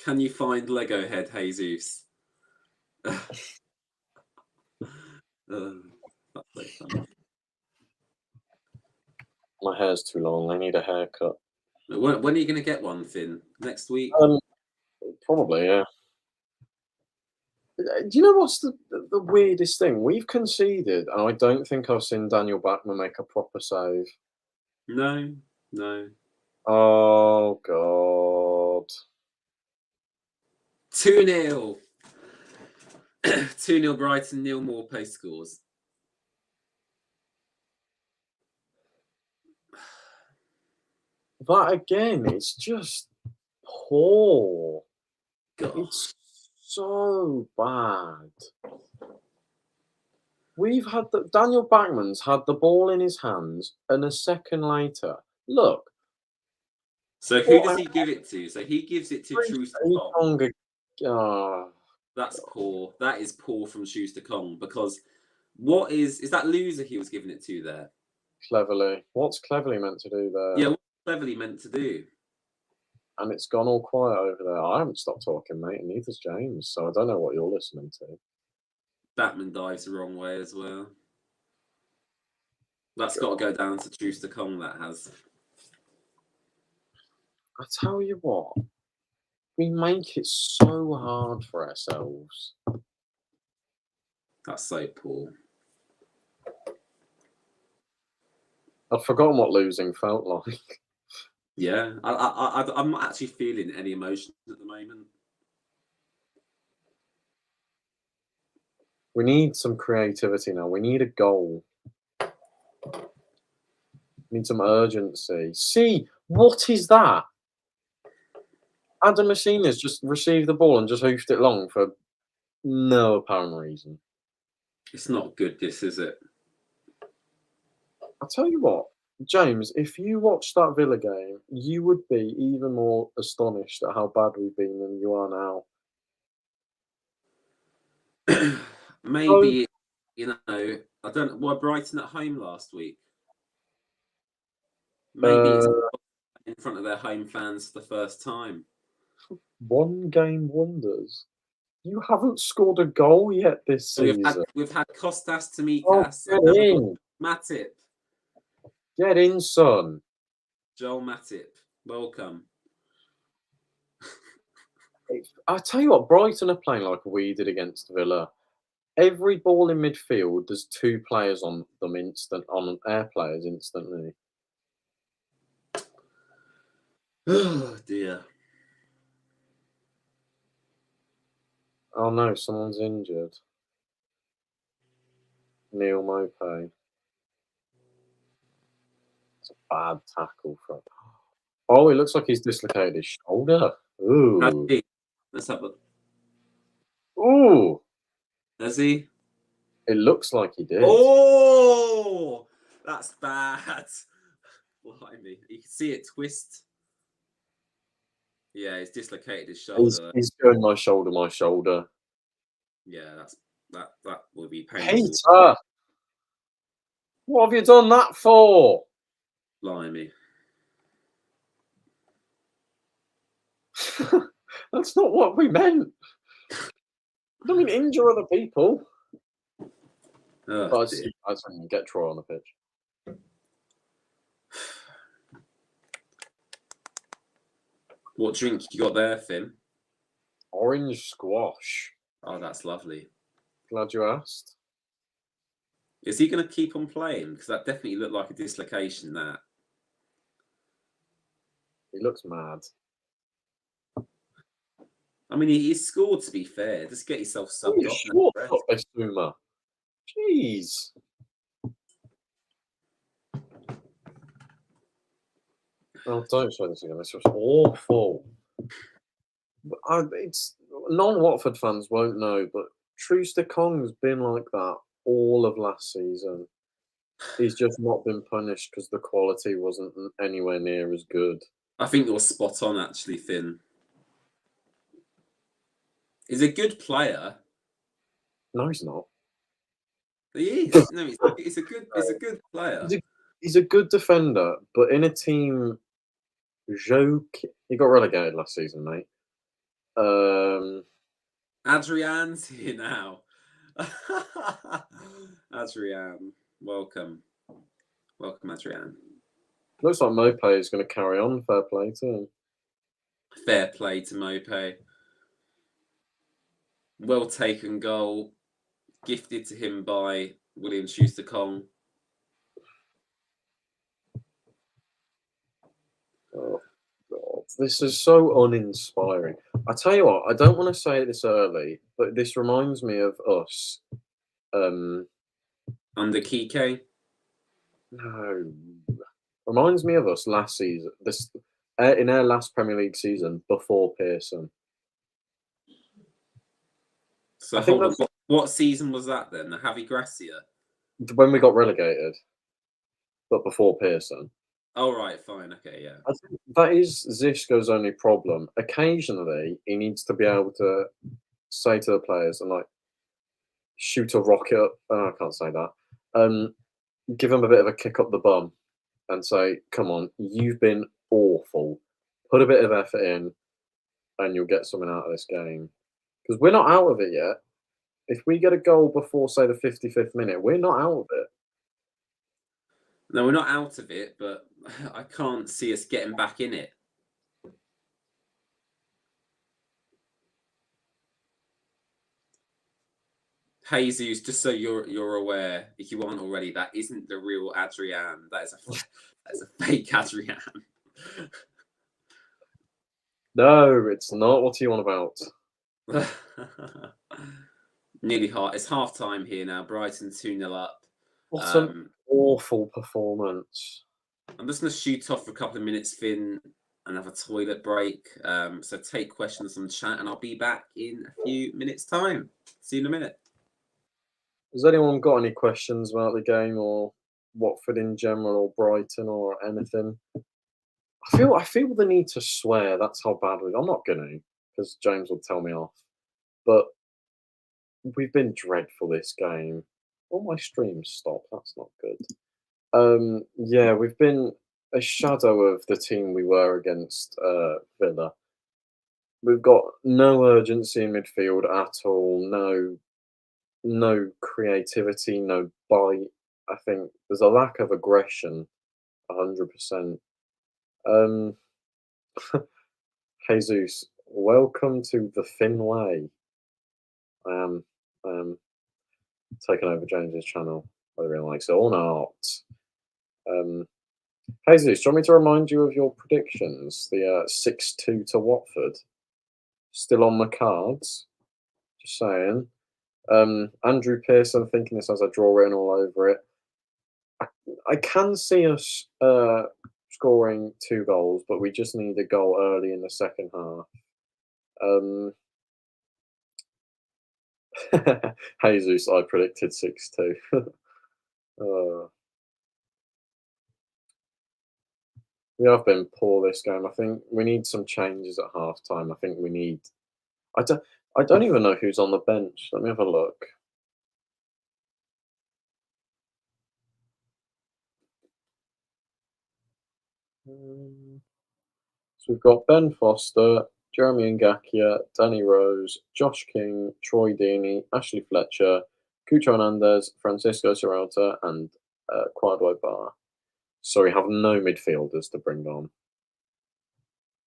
Can you find Lego Head, Jesus? That's so funny. My hair's too long. I need a haircut. When are you going to get one, Finn? Next week? Probably, yeah. Do you know what's the weirdest thing? We've conceded, and I don't think I've seen Daniel Bachmann make a proper save. No. Oh, God. 2-0. 2-0 Brighton, nil more post scores. That again, it's just poor. God. It's so bad. We've had Daniel Backman's had the ball in his hands, and a second later, look. So who does he give it to? So he gives it to Troost-Ekong. That's poor. That is poor from Troost-Ekong, because what is that loser he was giving it to there? Cleverly. What's Cleverly meant to do there? Yeah, what's Cleverly meant to do? And it's gone all quiet over there. I haven't stopped talking, mate, and neither's James, so I don't know what you're listening to. Batman dives the wrong way as well. That's got to go down to Troost-Ekong, that has. I tell you what, we make it so hard for ourselves. That's so poor. I'd forgotten what losing felt like. Yeah, I'm not actually feeling any emotions at the moment. We need some creativity now. We need a goal. We need some urgency. See, what is that? Adam Messina's just received the ball and just hoofed it long for no apparent reason. It's not good, this, is it? I'll tell you what, James, if you watched that Villa game, you would be even more astonished at how bad we've been than you are now. Maybe, you know, I don't know. Why Brighton at home last week? Maybe it's in front of their home fans for the first time. One game wonders. You haven't scored a goal yet this season. We've had Kostas Tsimikas and Matip. Get in, son. Joel Matip, welcome. I tell you what, Brighton are playing like we did against Villa. Every ball in midfield, there's two players on them on air players instantly. Oh dear. Oh no, someone's injured. Neil Maupay. It's a bad tackle from. Oh, it looks like he's dislocated his shoulder. Ooh. Let's have a. Ooh. Has he? It looks like he did. Oh, that's bad. Blimey. You can see it twist. Yeah, he's dislocated his shoulder. He's going my shoulder. Yeah, that will be painful. Peter, what have you done that for? Blimey. That's not what we meant. I don't mean injure other people. Oh, I just want to get Troy on the pitch. What drink you got there, Finn? Orange squash. Oh, that's lovely. Glad you asked. Is he going to keep on playing? Because that definitely looked like a dislocation, that. He looks mad. I mean, he scored, to be fair. Just get yourself subbed off. Short foot, Esuma. Jeez. Oh, don't show this again. This was awful. It's non-Watford fans won't know, but Troost-Ekong's been like that all of last season. He's just not been punished because the quality wasn't anywhere near as good. I think you're spot on, actually, Finn. He's a good player. No, he's not. He is. No, he's a good player. He's a good defender, but in a team, he got relegated last season, mate. Adrian's here now. Adrian, welcome. Welcome, Adrian. Looks like Maupay is going to carry on. Fair play to him. Fair play to Maupay. Well taken goal. Gifted to him by William Troost-Ekong. Oh, God. This is so uninspiring. I tell you what, I don't want to say it this early, but this reminds me of us. Under Kike? No. Reminds me of us last season. in our last Premier League season before Pearson. So I think hold on, that's what season was that then? The Javi Gracia? when we got relegated, but before Pearson. Oh right, fine, okay, yeah. I think that is Zisco's only problem. Occasionally, he needs to be able to say to the players and like shoot a rocket up. Oh, I can't say that. Give them a bit of a kick up the bum and say, "Come on, you've been awful. Put a bit of effort in, and you'll get something out of this game." Because we're not out of it yet. If we get a goal before, say, the 55th minute, we're not out of it. No, we're not out of it, but I can't see us getting back in it. Jesus, just so you're aware, if you aren't already, that isn't the real Adrian. That is a fake Adrian. No, it's not. What are you on about? Nearly half. It's half time here now. Brighton 2-0 up. What an awful performance. I'm just going to shoot off for a couple of minutes, Finn, and have a toilet break. So take questions on chat, and I'll be back in a few minutes' time. See you in a minute. Has anyone got any questions about the game or Watford in general or Brighton or anything? I feel the need to swear. That's how bad we. I'm not gonna, because James will tell me off. But we've been dreadful this game. All my streams stop. That's not good. Yeah, we've been a shadow of the team we were against Villa. We've got no urgency in midfield at all. No creativity, no bite. I think there's a lack of aggression, 100%. Jesus, welcome to the Finn Way. I am taking over James's channel, whether he likes it or not. Jesus, do you want me to remind you of your predictions? The 6-2 to Watford. Still on the cards. Just saying. Andrew Pearson thinking this has a draw written all over it. I can see us scoring 2 goals, but we just need a goal early in the second half. Jesus, I predicted 6-2. We have been poor this game. I think we need some changes at half time. I think we need. I don't even know who's on the bench. Let me have a look. So we've got Ben Foster, Jeremy Ngakia, Danny Rose, Josh King, Troy Deeney, Ashley Fletcher, Cucho Hernandez, Francisco Serralta, and Quadro Bar. So we have no midfielders to bring on.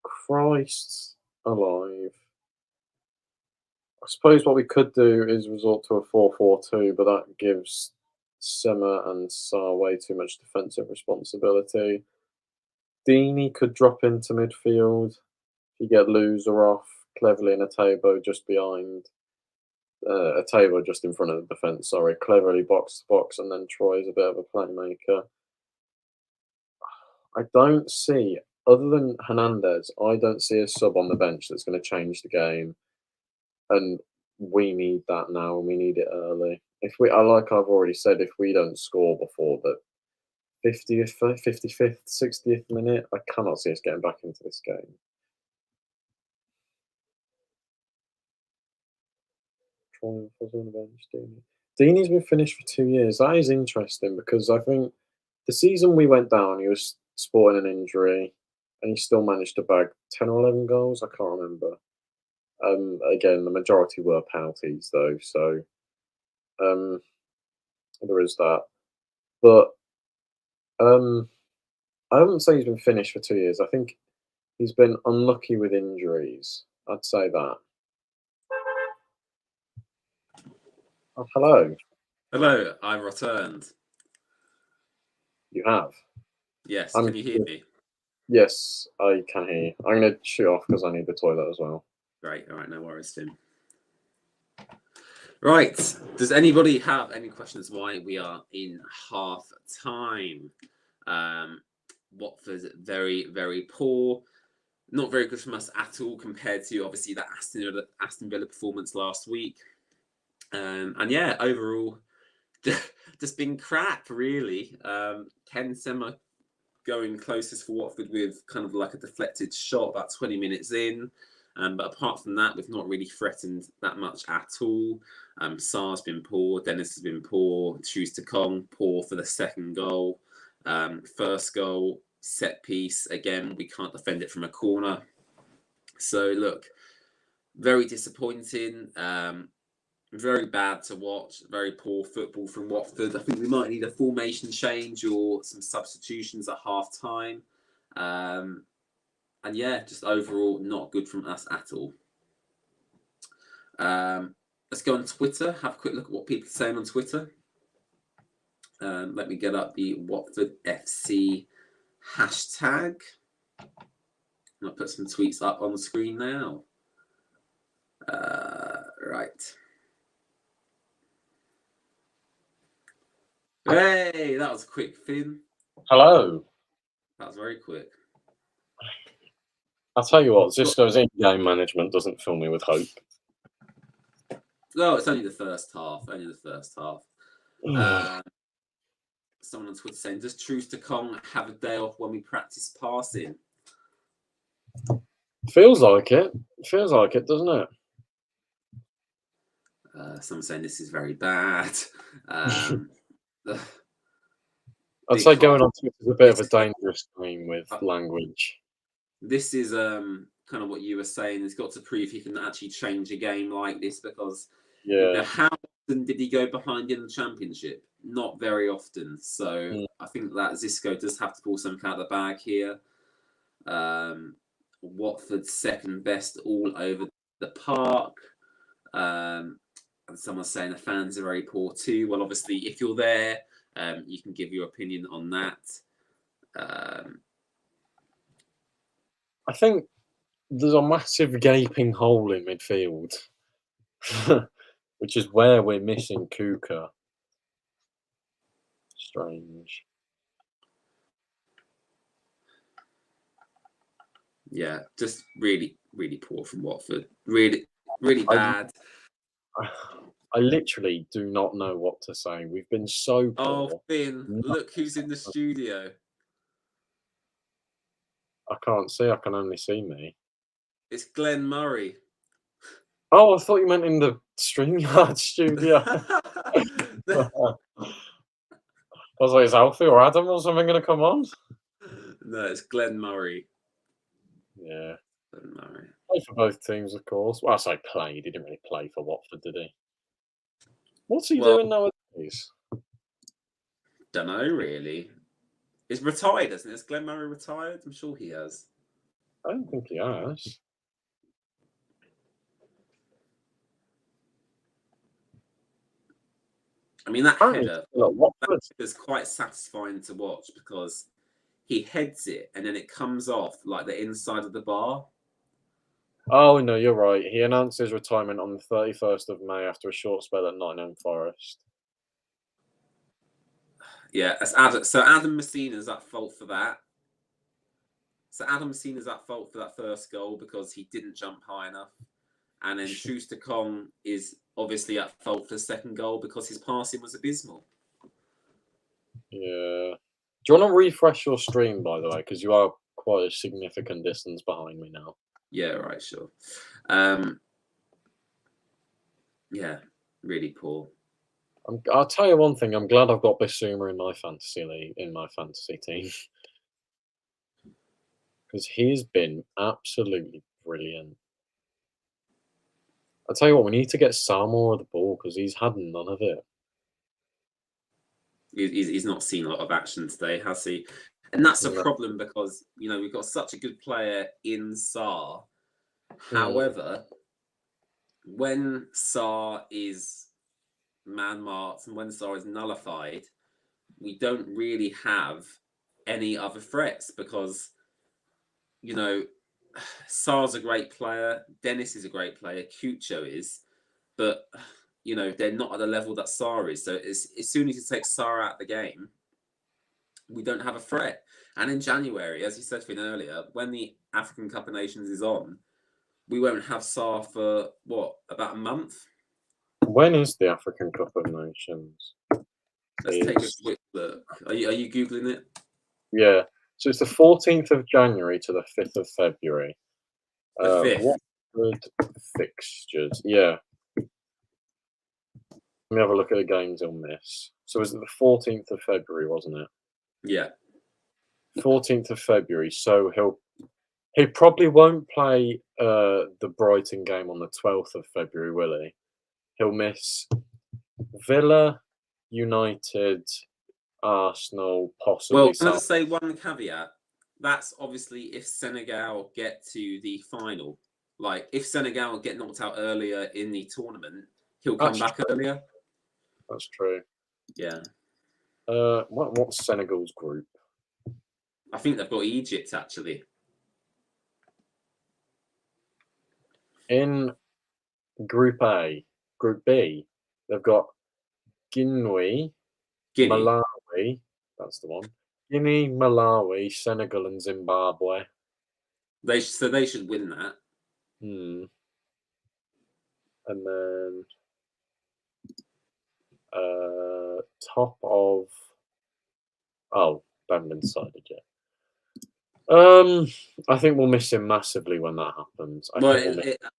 Christ alive. I suppose what we could do is resort to a 4-4-2, but that gives Sema and Sarr way too much defensive responsibility. Deeney could drop into midfield. You get Loser off cleverly in a table just behind. A table just in front of the defence, sorry. Cleverly box to box, and then Troy's a bit of a playmaker. I don't see, other than Hernandez, I don't see a sub on the bench that's going to change the game. And we need that now, and we need it early. Like I've already said, if we don't score before the 50th, 55th, 60th minute, I cannot see us getting back into this game. Deeney's been finished for 2 years. That is interesting because I think the season we went down, he was sporting an injury, and he still managed to bag 10 or 11 goals. I can't remember. Again, the majority were penalties though, so there is that. But I wouldn't say he's been finished for 2 years. I think he's been unlucky with injuries. I'd say that. Oh, hello. Hello, I returned. You have? Yes, can you hear me? Yes, I can hear you. I'm going to shoot off because I need the toilet as well. Great, all right, no worries, Tim. Right, does anybody have any questions why we are in half time? Watford very, very poor. Not very good from us at all compared to obviously that Aston Villa performance last week. And yeah, overall, just been crap, really. Ken Sema going closest for Watford with kind of like a deflected shot about 20 minutes in. But apart from that, we've not really threatened that much at all. Sar's been poor, Dennis has been poor, Kong poor for the second goal. First goal, set piece, again, we can't defend it from a corner. So look, very disappointing. Very bad to watch. Very poor football from Watford. I think we might need a formation change or some substitutions at half time. And yeah, just overall not good from us at all. Let's go on Twitter. Have a quick look at what people are saying on Twitter. Let me get up the Watford FC hashtag. I'll put some tweets up on the screen now. Right. Hey, that was quick, Finn. Hello. That was very quick. I'll tell you what, Xisco's in-game management doesn't fill me with hope. No, it's only the first half. Only the first half. Someone on Twitter saying, does Kong have a day off when we practice passing? Feels like it. Feels like it, doesn't it? Someone saying this is very bad. I'd say going on Twitter is a bit of a dangerous game with language. This is kind of what you were saying. He's got to prove he can actually change a game like this because how often did he go behind in the Championship? Not very often. So I think that Xisco does have to pull something out of the bag here. Watford's second best all over the park. And someone's saying the fans are very poor too. Well, obviously, if you're there, you can give your opinion on that. I think there's a massive gaping hole in midfield, which is where we're missing Kuka. Strange. Yeah, just really, really poor from Watford. Really, really bad. I literally do not know what to say. We've been so poor. Oh, Finn, look who's in the studio. I can't see. I can only see me. It's Glenn Murray. Oh, I thought you meant in the StreamYard studio. I was like, is Alfie or Adam or something going to come on? No, it's Glenn Murray. Yeah. Glenn Murray. Played for both teams, of course. Well, I say played. He didn't really play for Watford, did he? What's he doing nowadays? Don't know, really. He's retired, isn't it? Is Glenn Murray retired? I'm sure he has. I don't think he has. I mean, that header is quite satisfying to watch because he heads it and then it comes off like the inside of the bar. Oh, no, you're right. He announced his retirement on the 31st of May after a short spell at Nottingham Forest. Yeah, that's Adam. So Adam Messina's at fault for that. So Adam Messina's at fault for that first goal because he didn't jump high enough. And then Kong is obviously at fault for the second goal because his passing was abysmal. Yeah. Do you want to refresh your stream, by the way? Because you are quite a significant distance behind me now. Yeah, right, sure. Yeah, really poor. I'll tell you one thing. I'm glad I've got Bissouma in my fantasy league, in my fantasy team. Because he's been absolutely brilliant. I'll tell you what, we need to get Sam more of the ball because he's had none of it. He's not seen a lot of action today, has he? And that's a problem because, you know, we've got such a good player in Sar. However, when Sar is man-marked and when Sar is nullified, we don't really have any other threats because, you know, Sar's a great player. Dennis is a great player. Cucho is. But, you know, they're not at the level that Sar is. So as soon as you take Sar out of the game, we don't have a threat. And in January, as you said Finn earlier, when the African Cup of Nations is on, we won't have Sarr for what, about a month? When is the African Cup of Nations? Let's take a quick look. Are you googling it? Yeah. So it's the 14th of January to the 5th of February. The 5th. Watford fixtures. Yeah. Let me have a look at the games on this. So was it the 14th of February, wasn't it? Yeah. 14th of February. So he probably won't play the Brighton game on the 12th of February, will he? He'll miss Villa, United, Arsenal, possibly Well, can I South. just say one caveat? That's obviously if Senegal get to the final. Like, if Senegal get knocked out earlier in the tournament, he'll come That's back true. earlier. That's true. Yeah. What's Senegal's group? I think they've got Egypt, actually. In Group A, Group B, they've got Guinea, Malawi. That's the one. Guinea, Malawi, Senegal, and Zimbabwe. They should win that. And then top of they haven't been decided yet. I think we'll miss him massively when that happens.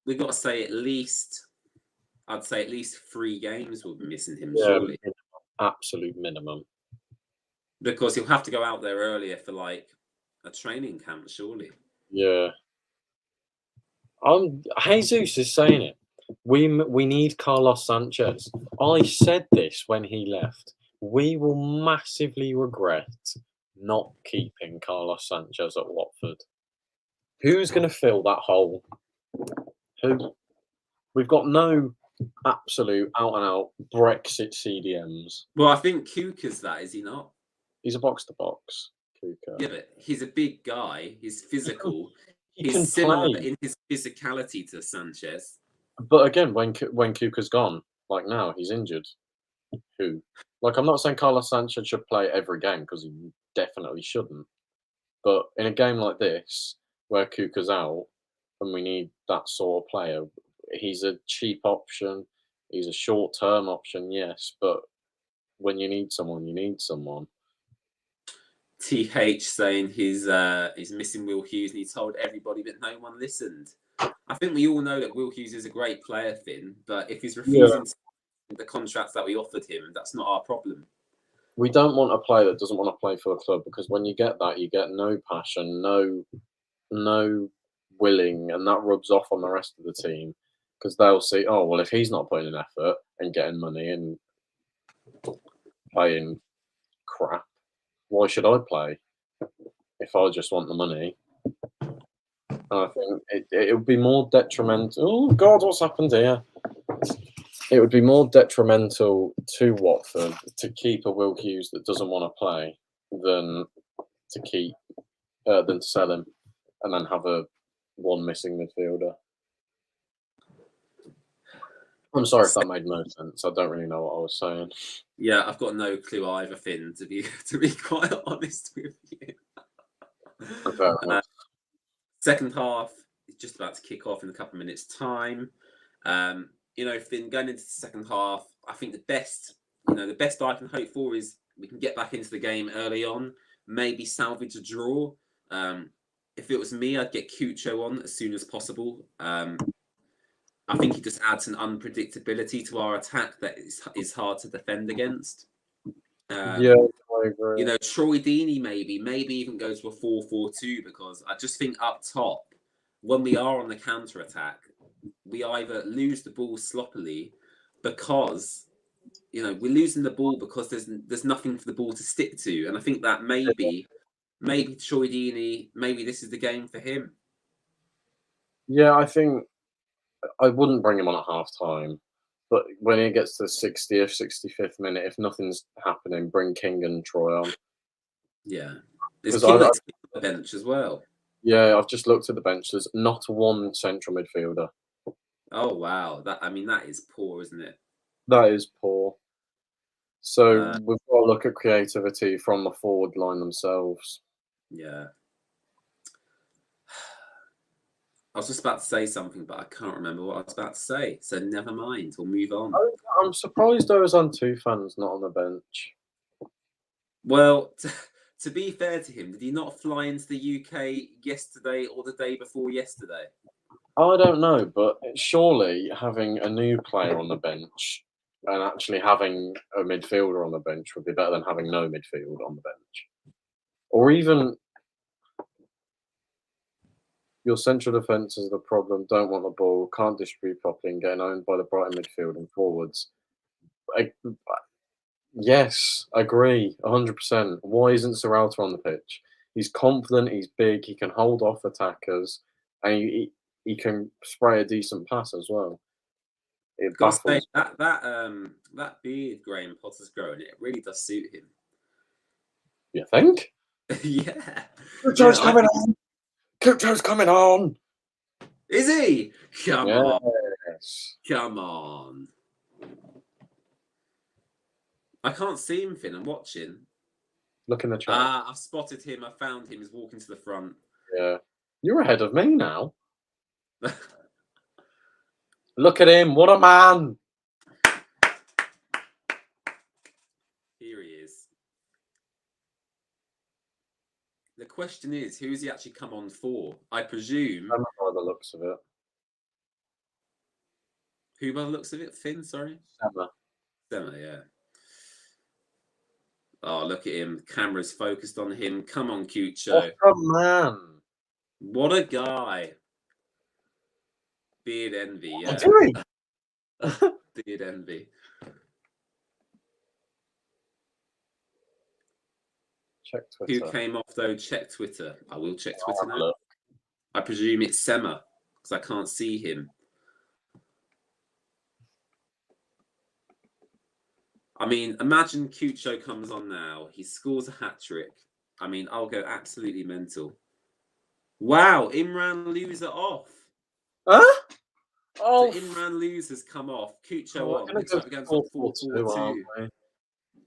We've got to say at least, I'd say at least 3 games we'll be missing him, Yeah, surely. absolute minimum. Because he'll have to go out there earlier for like a training camp, surely. Yeah. Jesus is saying it. We need Carlos Sanchez. I said this when he left. We will massively regret not keeping Carlos Sanchez at Watford. Who's going to fill that hole? Who? We've got no absolute out-and-out Brexit CDMs. Well, I think Kuka's that, is he not? He's a box-to-box, Kuka. Yeah, but he's a big guy. He's physical. He He's similar in his physicality to Sanchez. But again, when Kuka's gone, like now, he's injured. Like, I'm not saying Carlos Sanchez should play every game because he definitely shouldn't. But in a game like this, where Kuka's out and we need that sort of player, he's a cheap option. He's a short-term option, yes. But when you need someone, you need someone. TH saying he's missing Will Hughes and he told everybody, but no one listened. I think we all know that Will Hughes is a great player, Finn, but if he's refusing the contracts that we offered him, that's not our problem. We don't want a player that doesn't want to play for a club, because when you get that, you get no passion, no willing, and that rubs off on the rest of the team, because they'll see, oh, well, if he's not putting in effort and getting money and playing crap, why should I play if I just want the money? And I think it would be more detrimental. Oh, God, what's happened here? It would be more detrimental to Watford to keep a Will Hughes that doesn't want to play than to sell him and then have one missing midfielder. I'm sorry if that made no sense. I don't really know what I was saying. Yeah, I've got no clue either, Finn, to be quite honest with you. Second half is just about to kick off in a couple of minutes' time. Finn, going into the second half, I think the best I can hope for is we can get back into the game early on, maybe salvage a draw. If it was me, I'd get Cucho on as soon as possible. I think he just adds an unpredictability to our attack that is hard to defend against. Yeah, I agree. Troy Deeney maybe even go to a 4-4-2, because I just think up top, when we are on the counter attack, we either lose the ball sloppily because we're losing the ball because there's nothing for the ball to stick to, and I think that maybe Troy Deeney, maybe this is the game for him. Yeah, I think I wouldn't bring him on at half time, but when it gets to the 60th, 65th minute, if nothing's happening, bring King and Troy on. Yeah, there's King on the bench as well. Yeah, I've just looked at the bench. There's not one central midfielder. Oh wow, that is poor, isn't it? That is poor. So we've got to look at creativity from the forward line themselves. Yeah. I was just about to say something, but I can't remember what I was about to say. So never mind. We'll move on. I'm surprised there was fans not on the bench. Well, to be fair to him, did he not fly into the UK yesterday or the day before yesterday? I don't know, but surely having a new player on the bench and actually having a midfielder on the bench would be better than having no midfield on the bench. Or even your central defence is the problem, don't want the ball, can't distribute properly and getting owned by the Brighton midfield and forwards. Yes, agree, 100%. Why isn't Serralta on the pitch? He's confident, he's big, he can hold off attackers, and he can spray a decent pass as well. It Gotta say, baffles. that beard Graham Potter's growing, it really does suit him. You think? Yeah. Cucho's coming on! Cucho's coming on! Is he? Come on. Yes. Come on. I can't see him, Finn. I'm watching. Look in the chat. I've spotted him. I found him. He's walking to the front. Yeah. You're ahead of me now. Look at him. What a man. Here he is. The question is, who has he actually come on for? I presume. By the looks of it. Who by the looks of it? Finn, sorry? Sema, yeah. Oh, look at him. Camera's focused on him. Come on, Cucho. What a man. What a guy. Beard envy, yeah. Beard envy. Check Twitter. Who came off, though? Check Twitter. I will check Twitter now. Look. I presume it's Sema, because I can't see him. I mean, imagine Cucho comes on now. He scores a hat-trick. I mean, I'll go absolutely mental. Wow, Imran Loser off. Huh? Oh, so Imran Loser's come off. Cucho on. Looks like we're going to 4-4-2.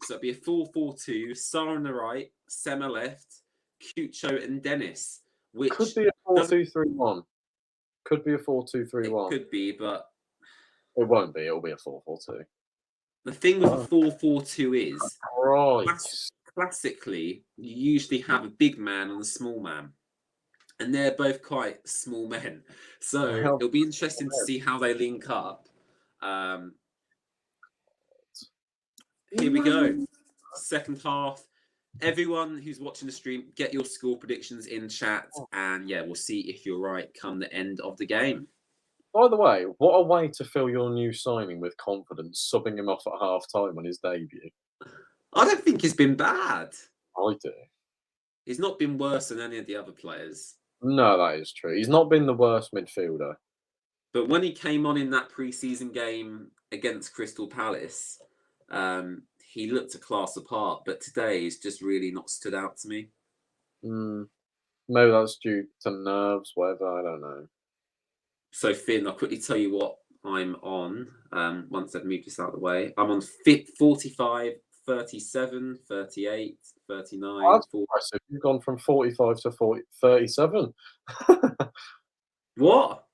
So it'll be a 4-4-2. Sar on the right, Sema left, Cucho and Dennis. Which could be a 4-2-3-1. Could be a 4-2-3-1. Could be, but it won't be. It'll be a 4-4-2. The thing with a 4-4-2 is, right. Classically, you usually have a big man and a small man. And they're both quite small men. So it'll be interesting to see how they link up. Here we go. Second half. Everyone who's watching the stream, get your score predictions in chat. And yeah, we'll see if you're right come the end of the game. By the way, what a way to fill your new signing with confidence, subbing him off at half-time on his debut. I don't think he's been bad. I do. He's not been worse than any of the other players. No, that is true. He's not been the worst midfielder. But when he came on in that pre-season game against Crystal Palace, he looked a class apart. But today, he's just really not stood out to me. Maybe that's due to nerves, whatever. I don't know. So, Finn, I'll quickly tell you what I'm on. Once I've moved this out of the way, I'm on 45, 37, 38, 39. That's impressive. You've gone from 45 to 37. What?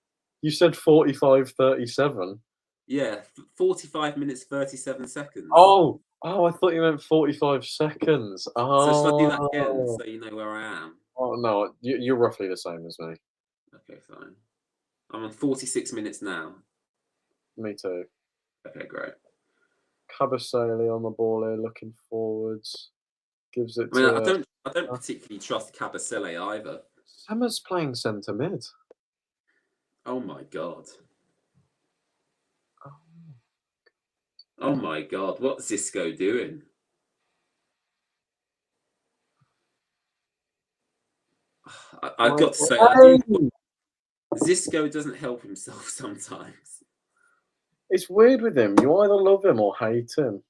You said 45, 37. Yeah, 45 minutes, 37 seconds. Oh, I thought you meant 45 seconds. Oh. So should I do that again so you know where I am? Oh, no, you're roughly the same as me. Okay, fine. I'm on 46 minutes now. Me too. Okay, great. Kabasele on the ball here, looking forwards. Gives it to... I don't particularly trust Kabasele either. Sema's playing centre mid. Oh my god. Oh my god, what's Xisco doing? I've got to say, Xisco doesn't help himself sometimes. It's weird with him. You either love him or hate him.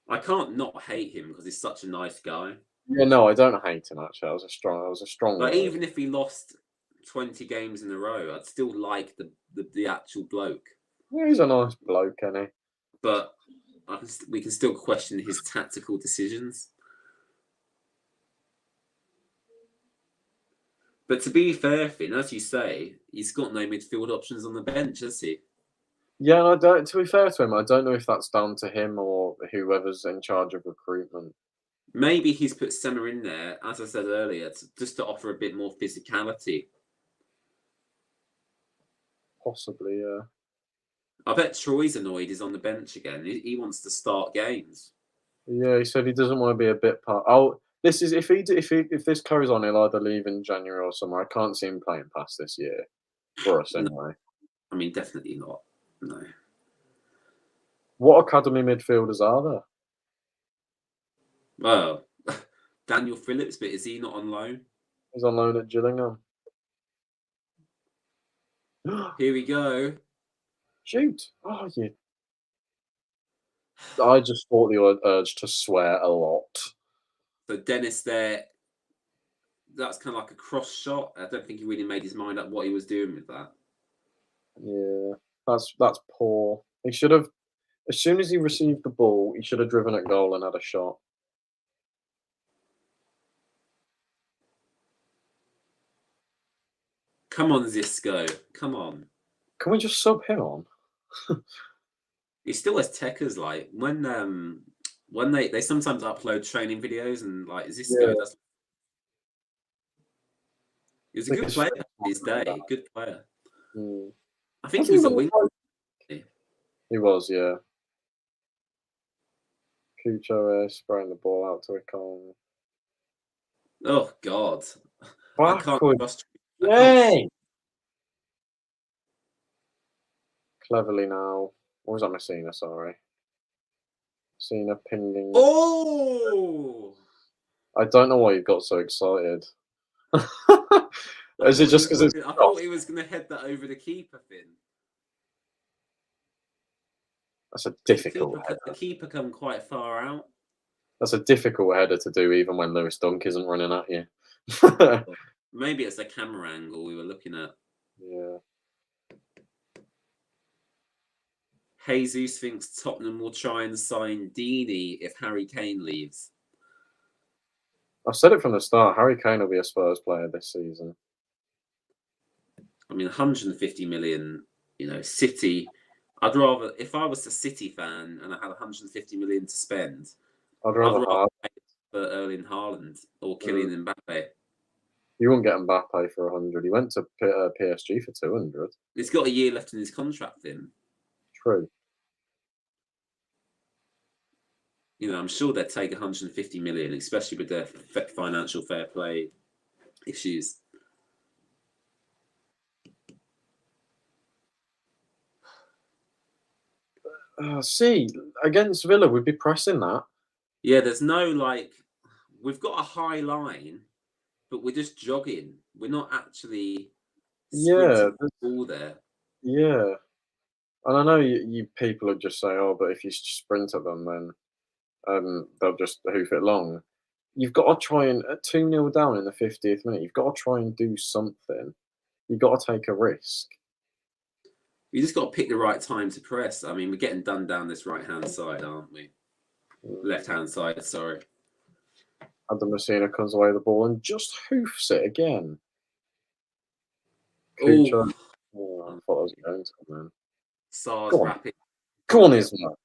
I can't not hate him because he's such a nice guy. Yeah, no, I don't hate him actually. I was a strong Like, word. even if he lost 20 games in a row, I'd still like the actual bloke. Yeah, he's a nice bloke, isn't he? But we can still question his tactical decisions. But to be fair, Finn, as you say, he's got no midfield options on the bench, has he? Yeah, and I don't. To be fair to him, I don't know if that's down to him or whoever's in charge of recruitment. Maybe he's put Sema in there, as I said earlier, just to offer a bit more physicality. Possibly, yeah. I bet Troy's annoyed he's on the bench again. He wants to start games. Yeah, he said he doesn't want to be a bit part. Oh, this is if this carries on, he'll either leave in January or somewhere. I can't see him playing past this year for us No, anyway. I mean, definitely not. No. What academy midfielders are there? Well, Daniel Phillips, but is he not on loan? He's on loan at Gillingham. Here we go. Shoot! Oh, you. I just fought the urge to swear a lot. So Dennis there, that's kind of like a cross shot. I don't think he really made his mind up what he was doing with that. Yeah, that's poor. He should have, as soon as he received the ball, he should have driven at goal and had a shot. Come on, Zisco. Come on. Can we just sub him on? He still has techers, like when they sometimes upload training videos and like Zisco Yeah. does. He was a good player in his day. Good player. Mm. I think he was a winger. He was, yeah. Cucho spraying the ball out to Icon. Oh God. I can't Backward. trust. Yay! Cleverly now. Or was that Messina? Sorry. Messina pinging. Oh! I don't know why you got so excited. Is it just because it's? I thought he was going to head that over the keeper, Finn. That's a difficult header. The keeper come quite far out. That's a difficult header to do, even when Lewis Dunk isn't running at you. Maybe it's the camera angle we were looking at. Yeah. Jesus thinks Tottenham will try and sign Deeney if Harry Kane leaves. I've said it from the start. Harry Kane will be a Spurs player this season. I mean, 150 million, City. I'd rather, if I was a City fan and I had 150 million to spend, I'd rather pay for Erling Haaland or Kylian Mbappe. You wouldn't get Mbappe for 100. He went to PSG for 200. He's got a year left in his contract, then. True. I'm sure they'd take 150 million, especially with their financial fair play issues. See, against Villa, we'd be pressing that. Yeah, there's no we've got a high line, but we're just jogging. We're not actually sprinting the ball there. Yeah. And I know you people would just say, oh, but if you sprint at them, then they'll just hoof it long. You've got to try and, at 2-0 down in the 50th minute, you've got to try and do something. You've got to take a risk. You just got to pick the right time to press. I mean, we're getting done down this right-hand side, aren't we? Left-hand side, sorry. Adam Messina comes away with the ball and just hoofs it again. Kucha. Oh, I thought I was going to, man. SARS rapid. Come on, Ismail.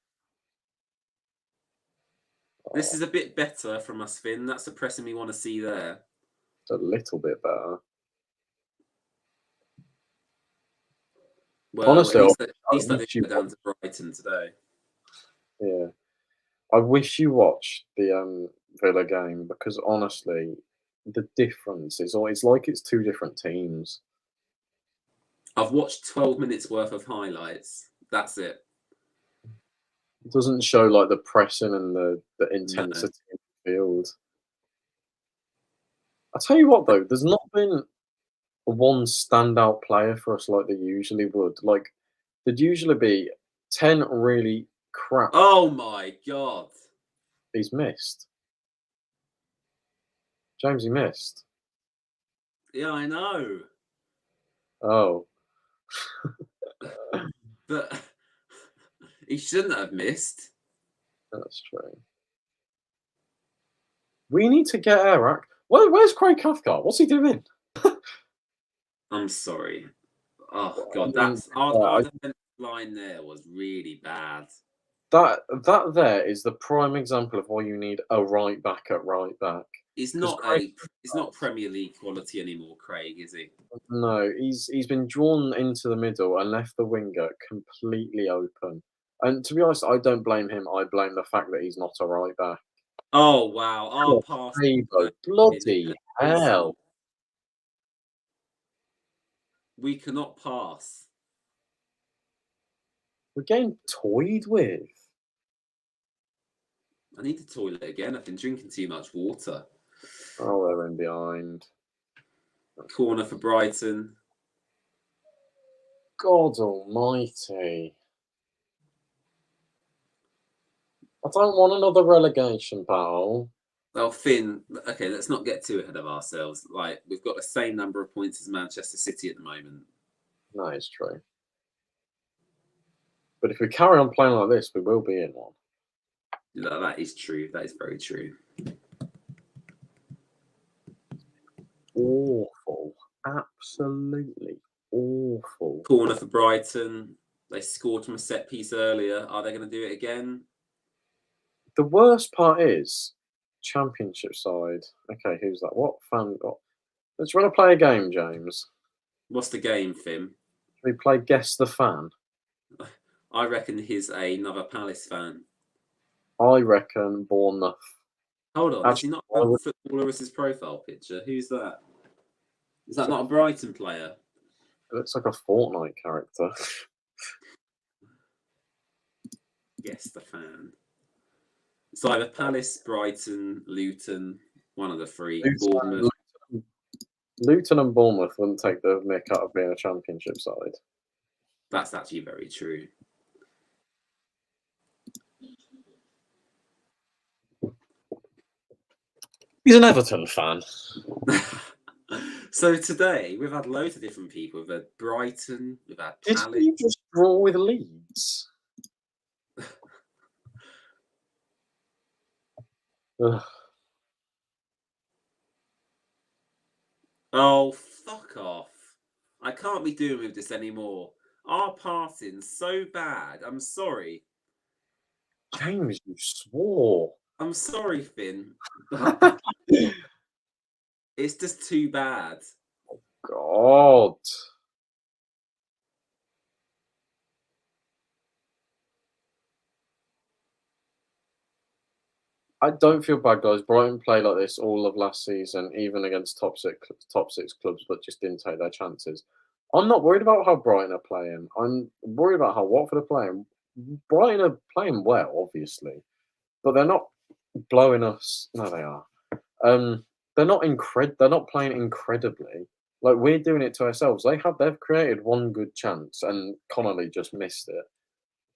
This is a bit better from us, Finn. That's the pressing we want to see there. It's a little bit better. Well, honestly, at least I didn't go down to Brighton today. Yeah. I wish you watched the Villa game because honestly, the difference is always like it's two different teams. I've watched 12 minutes worth of highlights. That's it. It doesn't show like the pressing and the intensity in the field. I tell you what though, there's not been one standout player for us like they usually would. Like there'd usually be 10 really crap. Oh my God. He's missed. James, he missed. Yeah, I know. Oh. But he shouldn't have missed. That's true. We need to get Eric. Where's Craig Cathcart? What's he doing? I'm sorry. Oh I god, mean, that's our I defensive line there was really bad. that there is the prime example of why you need a right back at right back. It's 'Cause not Craig a it's not Premier League quality anymore, Craig, is he? No, he's been drawn into the middle and left the winger completely open. And to be honest, I don't blame him. I blame the fact that he's not a right back. Oh wow, our God, pass Tabo, in bloody abysmal. hell. We cannot pass. We're getting toyed with. I need the toilet again. I've been drinking too much water. Oh, they're in behind. Corner for Brighton. God almighty. I don't want another relegation battle. Well, Finn, okay, let's not get too ahead of ourselves. Like, we've got the same number of points as Manchester City at the moment. No, it's true. But if we carry on playing like this, we will be in one. That is true. That is very true. Awful. Absolutely awful. Corner for Brighton. They scored from a set piece earlier. Are they going to do it again? The worst part is Championship side. Okay, who's that? What fan got? Let's run to play a game, James. What's the game, Finn? We play Guess the Fan. I reckon he's another Palace fan. I reckon Bournemouth. Hold on, is he Actually, not a footballer as his profile picture? Who's that? Is that not a Brighton player? It looks like a Fortnite character. Yes, the fan. It's either Palace, Brighton, Luton, one of the three. Bournemouth. Luton and Bournemouth wouldn't take the mick out of being a Championship side. That's actually very true. He's an Everton fan. So today we've had loads of different people. We've had Brighton, we've had Did Palace. we just draw with Leeds? Ugh. Oh, fuck off. I can't be doing with this anymore. Our passing's so bad. I'm sorry. James, you swore. I'm sorry, Finn. It's just too bad. God. I don't feel bad, guys. Brighton played like this all of last season, even against top six clubs, but just didn't take their chances. I'm not worried about how Brighton are playing. I'm worried about how Watford are playing. Brighton are playing well, obviously, but they're not blowing us. No, they are. They're not They're not playing incredibly. Like we're doing it to ourselves. They've created one good chance, and Connolly just missed it.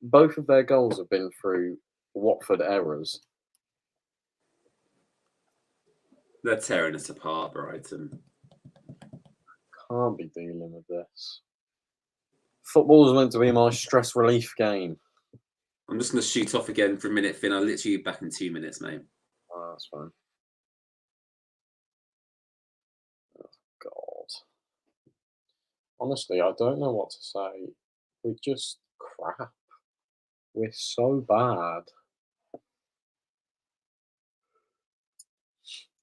Both of their goals have been through Watford errors. They're tearing us apart, Brighton. Can't be dealing with this. Football is meant to be my stress relief game. I'm just going to shoot off again for a minute, Finn. I'll literally be back in 2 minutes, mate. Oh, that's fine. Oh, God. Honestly, I don't know what to say. We're just crap. We're so bad.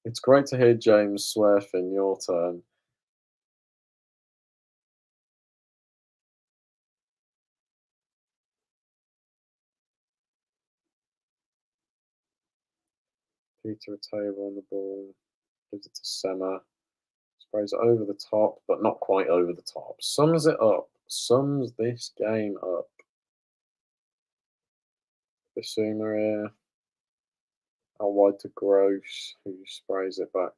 It's great to hear James swear, Finn. Your turn. Peter a table on the ball. Gives it to Sema. Sprays it over the top, but not quite over the top. Sums it up. Sums this game up. Basuma here. Out wide to Gross, who sprays it back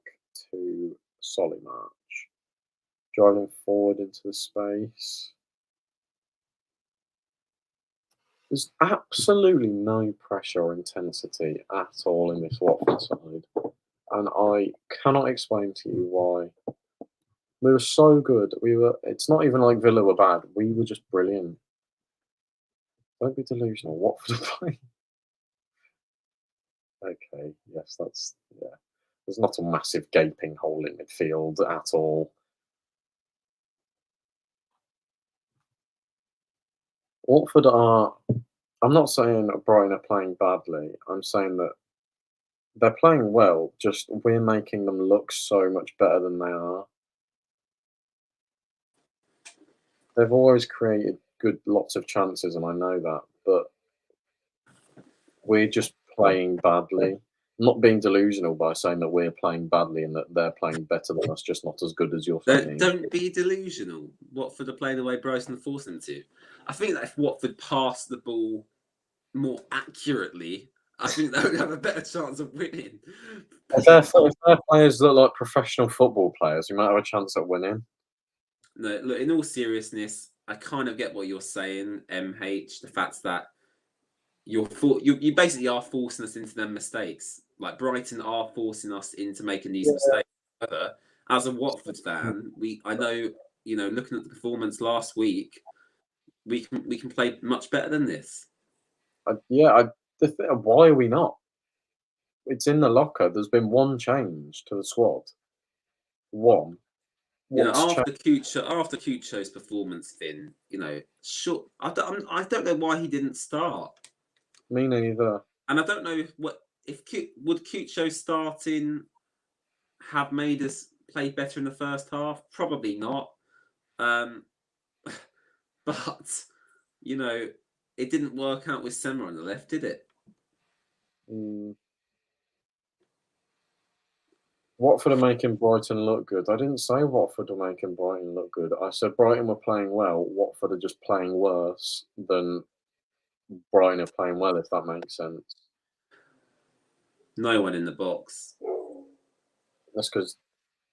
to Solimarch. Driving forward into the space. There's absolutely no pressure or intensity at all in this Watford side. And I cannot explain to you why. We were so good. It's not even like Villa were bad. We were just brilliant. Don't be delusional. Watford are playing Okay, yes, that's yeah. There's not a massive gaping hole in midfield at all. Watford are. I'm not saying that Brighton are playing badly. I'm saying that they're playing well. Just we're making them look so much better than they are. They've always created lots of chances, and I know that, but we're just playing badly. I'm not being delusional by saying that we're playing badly and that they're playing better than us, just not as good as your team. Don't be delusional. Watford are playing the way Brighton forced them to. I think that if Watford passed the ball more accurately, I think they would have a better chance of winning. If their players look like professional football players, you might have a chance at winning. No, look, in all seriousness, I kind of get what you're saying, MH. The fact that you basically are forcing us into them mistakes. Like Brighton are forcing us into making these mistakes. However, as a Watford fan, I know, looking at the performance last week, we can play much better than this. Why are we not? It's in the locker. There's been one change to the squad. One. After Cucho's performance, Finn, sure, I don't know why he didn't start. Me neither. And I don't know if Cucho starting have made us play better in the first half. Probably not. But it didn't work out with Sema on the left, did it? Watford are making Brighton look good. I didn't say Watford are making Brighton look good. I said Brighton were playing well. Watford are just playing worse than Brighton are playing well, if that makes sense. No one in the box. That's because,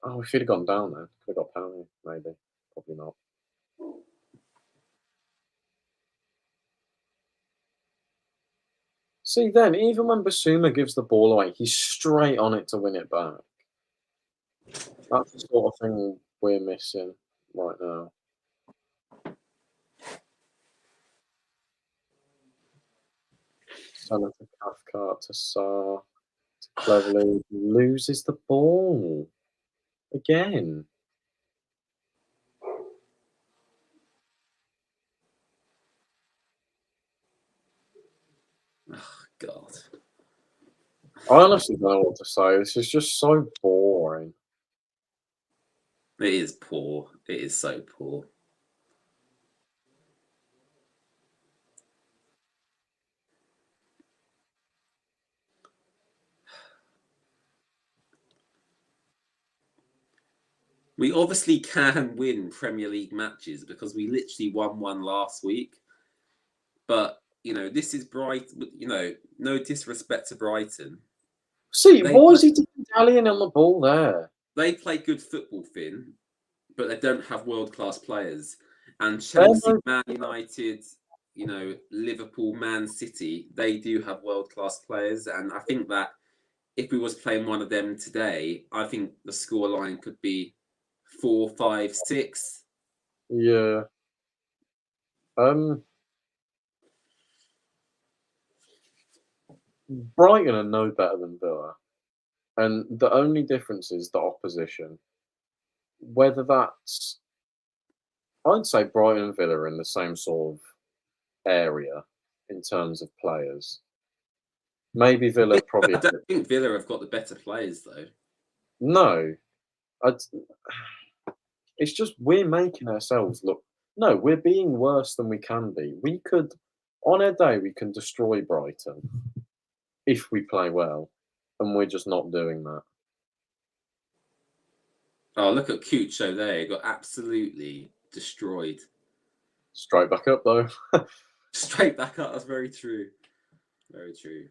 if he'd have gone down there, could have got penalty, maybe. Probably not. See, then, even when Basuma gives the ball away, he's straight on it to win it back. That's the sort of thing we're missing right now. Senator Cathcart to Sarr. Cleverly loses the ball. Again. Oh, God. I honestly don't know what to say. This is just so boring. It is poor. It is so poor. We obviously can win Premier League matches because we literally won one last week. But, this is Brighton. No disrespect to Brighton. See, why is he dallying on the ball there? They play good football, Finn, but they don't have world-class players. And Chelsea, Man United, Liverpool, Man City, they do have world-class players. And I think that if we was playing one of them today, I think the scoreline could be 4-5-6. Yeah. Brighton are no better than Villa. And the only difference is the opposition. Whether that's... I'd say Brighton and Villa are in the same sort of area in terms of players. Maybe Villa probably... I don't think Villa have got the better players, though. No. It's just we're making ourselves look... No, we're being worse than we can be. We could... On a day, we can destroy Brighton if we play well. And we're just not doing that. Oh, look at Cucho there. He got absolutely destroyed. Straight back up, though. Straight back up. That's very true. Very true.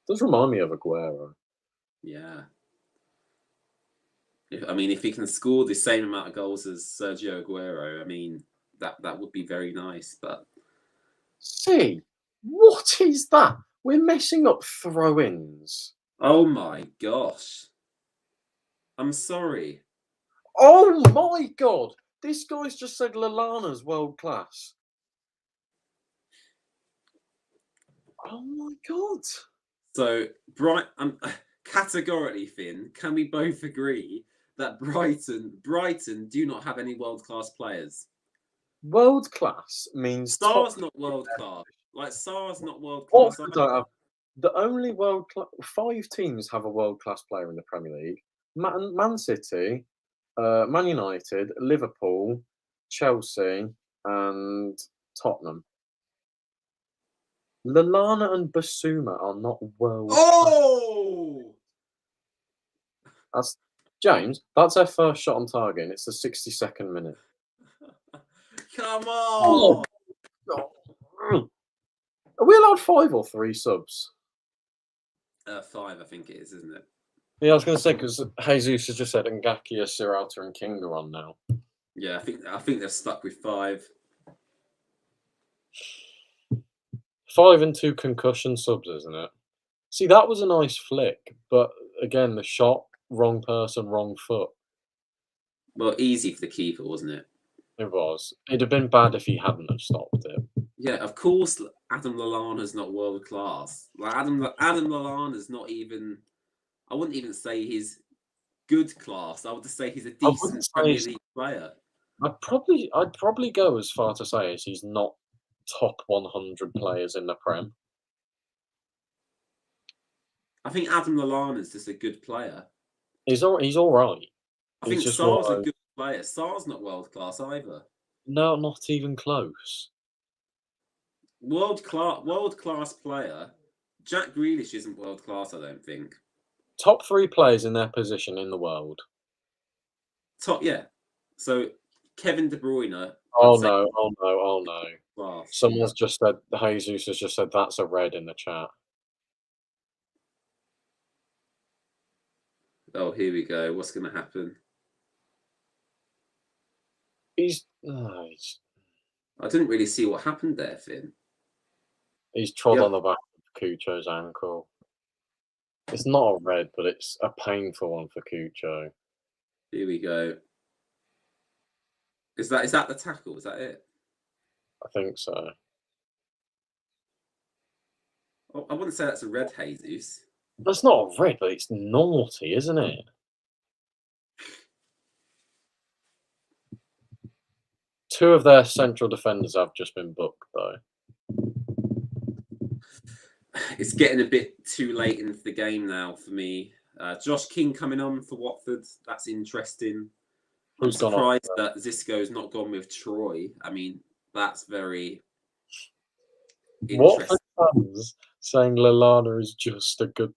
Does remind me of Aguero. Yeah. If he can score the same amount of goals as Sergio Aguero, that would be very nice. But see, what is that? We're messing up throw-ins. Oh my gosh! I'm sorry. Oh my god! This guy's just said Lallana's world class. Oh my god! So, categorically, Finn, can we both agree that Brighton do not have any world-class players? World class means top. Sar's not world-class. Like, Sar's not world-class Watford don't either. have. The only world class. 5 teams have a world class player in the Premier League. Man City, Man United, Liverpool, Chelsea, and Tottenham. Lallana and Basuma are not world class. Oh! That's James. That's their first shot on target. And it's the 62nd minute. Come Oh, on! are we allowed 5 or 3 subs? 5, I think it is, isn't it? Yeah, I was going to say because Jesus has just said Ngakia, Sirota, and King are on now. Yeah, I think they're stuck with 5. 5 and 2 concussion subs, isn't it? See, that was a nice flick, but again, the shot, wrong person, wrong foot. Well, easy for the keeper, wasn't it? It was. It'd have been bad if he hadn't have stopped it. Yeah, of course. Adam Lallana's not world class. Like Adam Lallana's not even. I wouldn't even say he's good class. I would just say he's a I wouldn't decent say Premier he's- League player. I'd probably go as far to say as he's not top 100 players in the Prem. I think Adam Lallana's just a good player. He's all right. I He's think just Sar's a one of good player. Sar's not world class either. No, not even close. World class player. Jack Grealish isn't world class, I don't think. Top 3 players in their position in the world. Yeah. So Kevin De Bruyne. Oh I'd say no! Oh no! Oh no! class. Someone's just said Jesus has just said that's a red in the chat. Oh, here we go. What's going to happen? He's I didn't really see what happened there, Finn. he's trod Yeah. on the back of Cucho's ankle. It's not a red, but it's a painful one for Cucho. Here we go. Is that the tackle? Is that it? I think so. Oh, I wouldn't say that's a red, Jesus. That's not a red, but it's naughty, isn't it? Two of their central defenders have just been booked, though. It's getting a bit too late into the game now for me. Josh King coming on for Watford. That's interesting. I'm Who's gone off? surprised that Xisco's not gone with Troy. I mean, that's very interesting. Watford fans saying Lallana is just a good.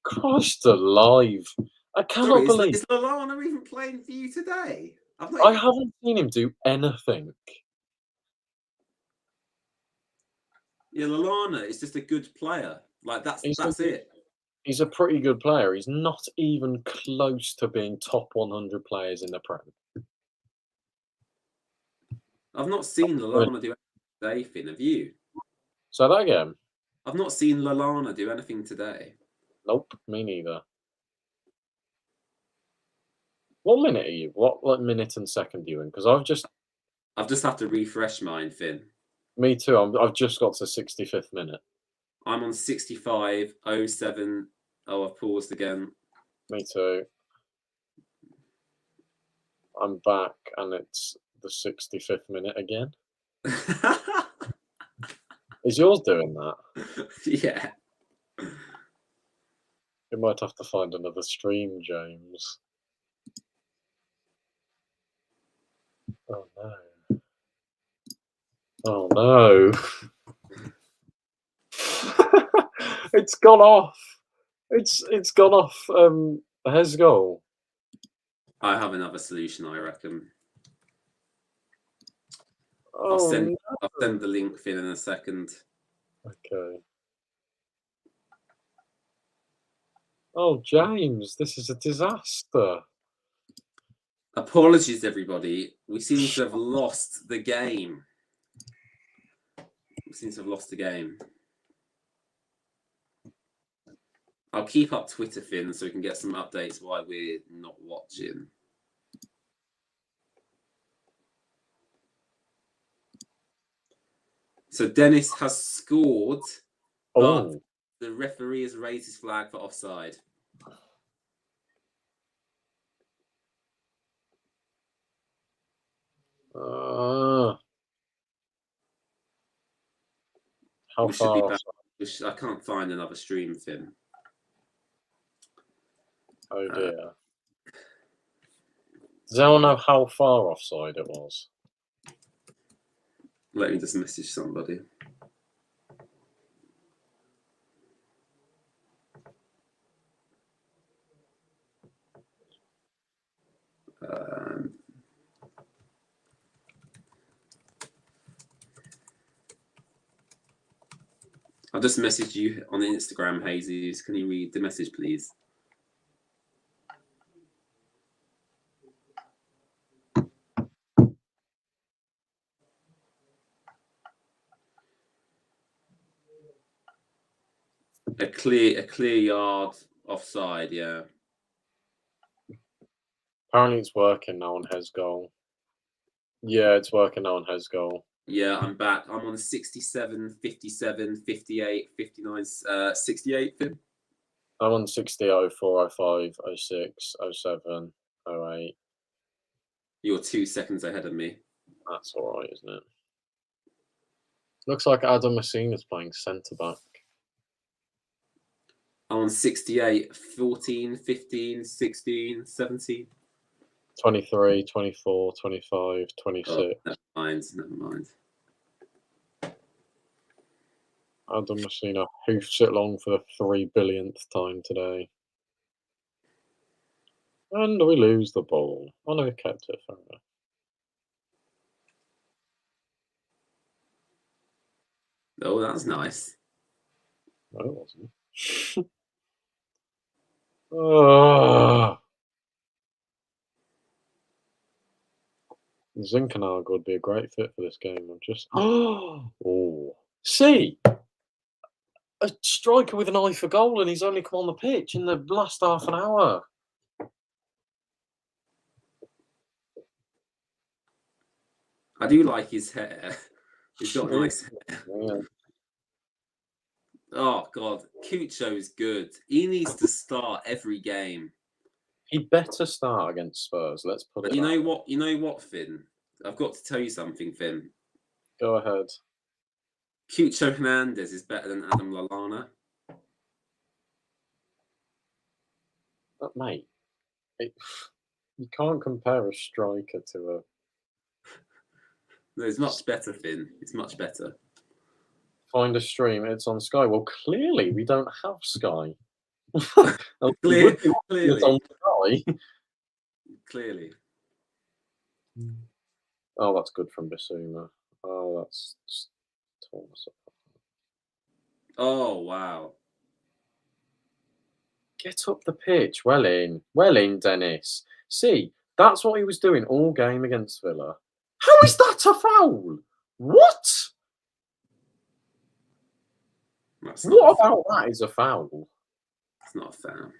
Christ alive! I cannot Sorry, believe is Lallana even playing for you today? I haven't seen him do anything. Yeah, Lallana is just a good player. Like that's it. He's a pretty good player. He's not even close to being top 100 players in the Prem. I've not seen Lallana do anything today, Finn. Have you? Say that again. I've not seen Lallana do anything today. Nope, me neither. What minute are you? What minute and second are you in? Because I've just had to refresh mine, Finn. Me too. I've just got to 65th minute. I'm on 65:07. Oh, I've paused again. Me too. I'm back, and it's the 65th minute again. Is yours doing that? Yeah. You might have to find another stream, James. Oh no. Oh no. It's gone off. It's gone off his goal. I have another solution, I reckon. Oh, I'll send the link, Finn, in a second. Okay. Oh, James, this is a disaster. Apologies, everybody. We seem to have lost the game. I'll keep up Twitter, Finn, so we can get some updates while we're not watching. So Dennis has scored But Oh, the referee has raised his flag for offside. how We should be far back. offside? I can't find another stream, Finn. Oh dear. Does anyone know how far offside it was? Let me just message somebody. I'll just message you on Instagram, Jesus. Can you read the message, please? A clear yard offside, yeah. Apparently it's working now on his goal. Yeah, it's working now on his goal. Yeah, I'm back. I'm on 67, 57, 58, 59, 68, Finn. I'm on 60, 04, 05, 06, 07, 08. You're 2 seconds ahead of me. That's all right, isn't it? Looks like Adam Messina's playing centre back. I'm on 68, 14, 15, 16, 17. 23, 24, 25, 26. Oh, never mind. Adam Messina hoofs it long for the 3 billionth time today. And we lose the ball. Oh no, we kept it, fair enough. Oh, that's nice. No, it wasn't. Zinchenko would be a great fit for this game. I'm just see a striker with an eye for goal, and he's only come on the pitch in the last half an hour. I do like his hair. He's got nice hair. Yeah. Oh God, Cucho's good. He needs to start every game. He better start against Spurs. Let's put it. But you know what? You know what, Finn? I've got to tell you something, Finn. Go ahead. Cucho Hernandez is better than Adam Lallana. But mate, you can't compare a striker to a. No, it's much better, Finn. It's much better. Find a stream. It's on Sky. Well, clearly we don't have Sky. Clearly. It's on Sky. Clearly. Oh, that's good from Bissouma. Oh, that's Thomas. Oh wow. Get up the pitch. Well in, Dennis. See, that's what he was doing all game against Villa. How is that a foul? What? What about that is a foul? It's not a foul.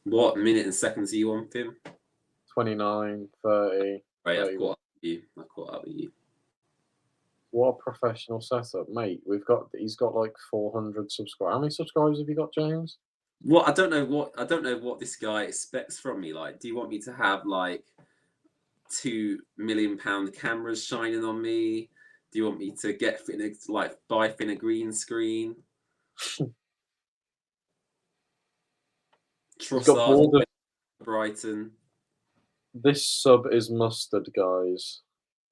What minute and seconds are you on, Tim? 29, 30. Right, I've caught up with you. What a professional setup, mate. He's got like 400 subscribers. How many subscribers have you got, James? Well, I don't know what this guy expects from me. Like, do you want me to have like £2 million cameras shining on me? Do you want me to buy Finn a green screen? Trossard, Brighton. This sub is mustard, guys.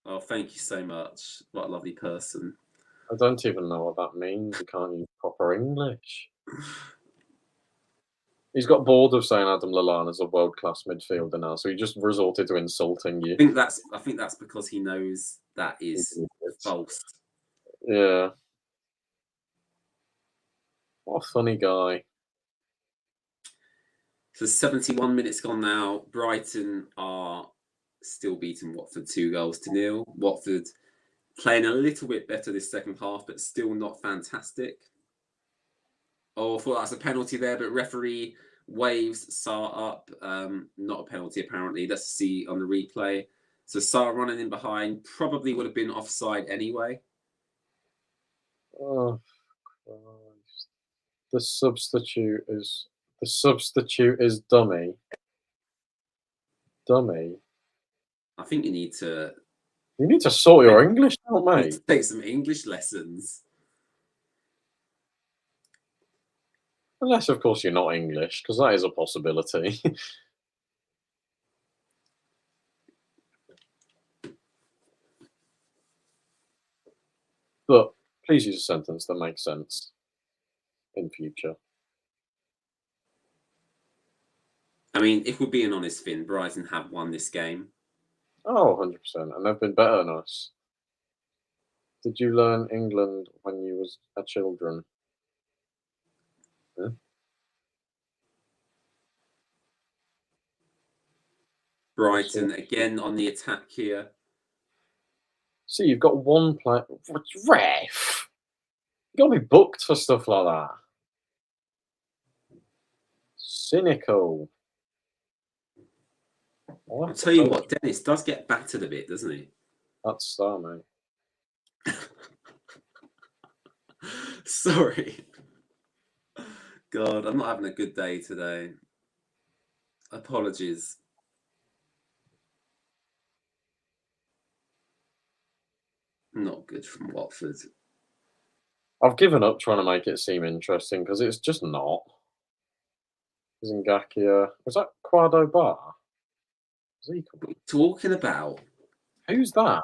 Oh, thank you so much. What a lovely person. I don't even know what that means. You can't use proper English. He's got bored of saying Adam Lallana's a world-class midfielder now, so he just resorted to insulting you. I think that's because he knows that is false. Yeah. What a funny guy. So 71 minutes gone now. Brighton are still beating Watford 2-0. Watford playing a little bit better this second half, but still not fantastic. Oh, I thought that was a penalty there, but referee waves Sarr up. Not a penalty, apparently. Let's see on the replay. So Sarr running in behind probably would have been offside anyway. Oh, Christ. The substitute is dummy. Dummy. I think you need to You need to sort your English out, mate. take some English lessons. Unless, of course, you're not English, because that is a possibility. But please use a sentence that makes sense in future. I mean, if we're being honest, Finn, Brighton have won this game. Oh, 100%. And they've been better than us. Did you learn England when you was a children? Huh? Brighton again on the attack here. See, you've got one player. Ref! You gotta be booked for stuff like that. Cynical. I'll tell you what, Dennis does get battered a bit, doesn't he? That's Star, mate. Sorry. God, I'm not having a good day today. Apologies. Not good from Watford. I've given up trying to make it seem interesting because it's just not. Ngakia. Was that Quado Bar? What are you talking about? Who's that?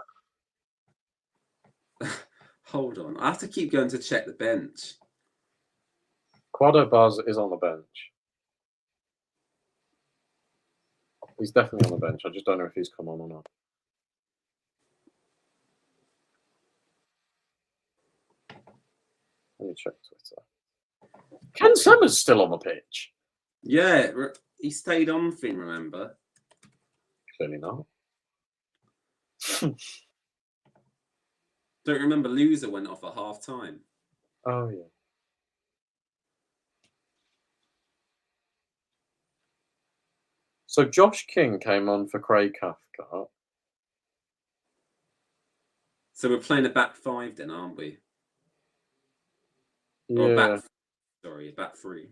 Hold on. I have to keep going to check the bench. Quado Bars is on the bench. He's definitely on the bench. I just don't know if he's come on or not. Let me check Twitter. Ken Summers still on the pitch? Yeah, he stayed on, Finn, remember? Clearly not. Don't remember Loser went off at half time. Oh, yeah. So Josh King came on for Craig Cathcart. So we're playing a back five then, aren't we? Yeah. Or back three.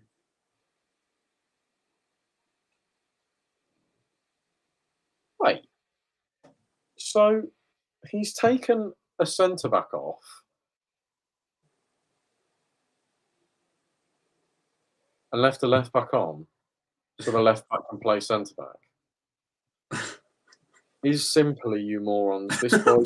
Wait. So he's taken a centre back off. And left the left back on. So the left back can play centre back. Is simply, you morons, this boy.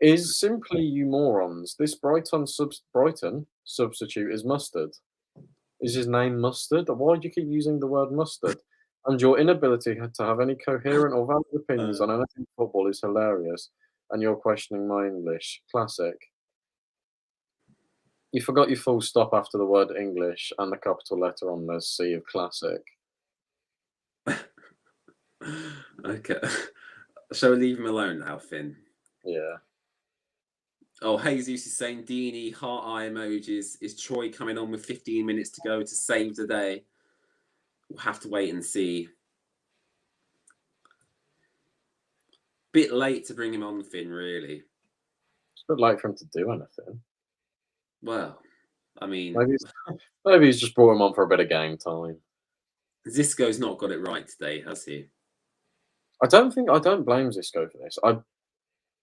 Is simply, you morons, this Brighton substitute is Mustard. Is his name Mustard? Why do you keep using the word mustard? And your inability to have any coherent or valid opinions on anything football is hilarious. And you're questioning my English. Classic. You forgot your full stop after the word English and the capital letter on the C of classic. Okay. Shall we leave him alone now, Finn? Yeah. Oh, Jesus is saying Dini, heart eye emojis. Is Troy coming on with 15 minutes to go to save the day? We'll have to wait and see. Bit late to bring him on, Finn, really. It's a bit late for him to do anything. Well, I mean... Maybe he's just brought him on for a bit of game time. Zisco's not got it right today, has he? I don't blame Zisco for this.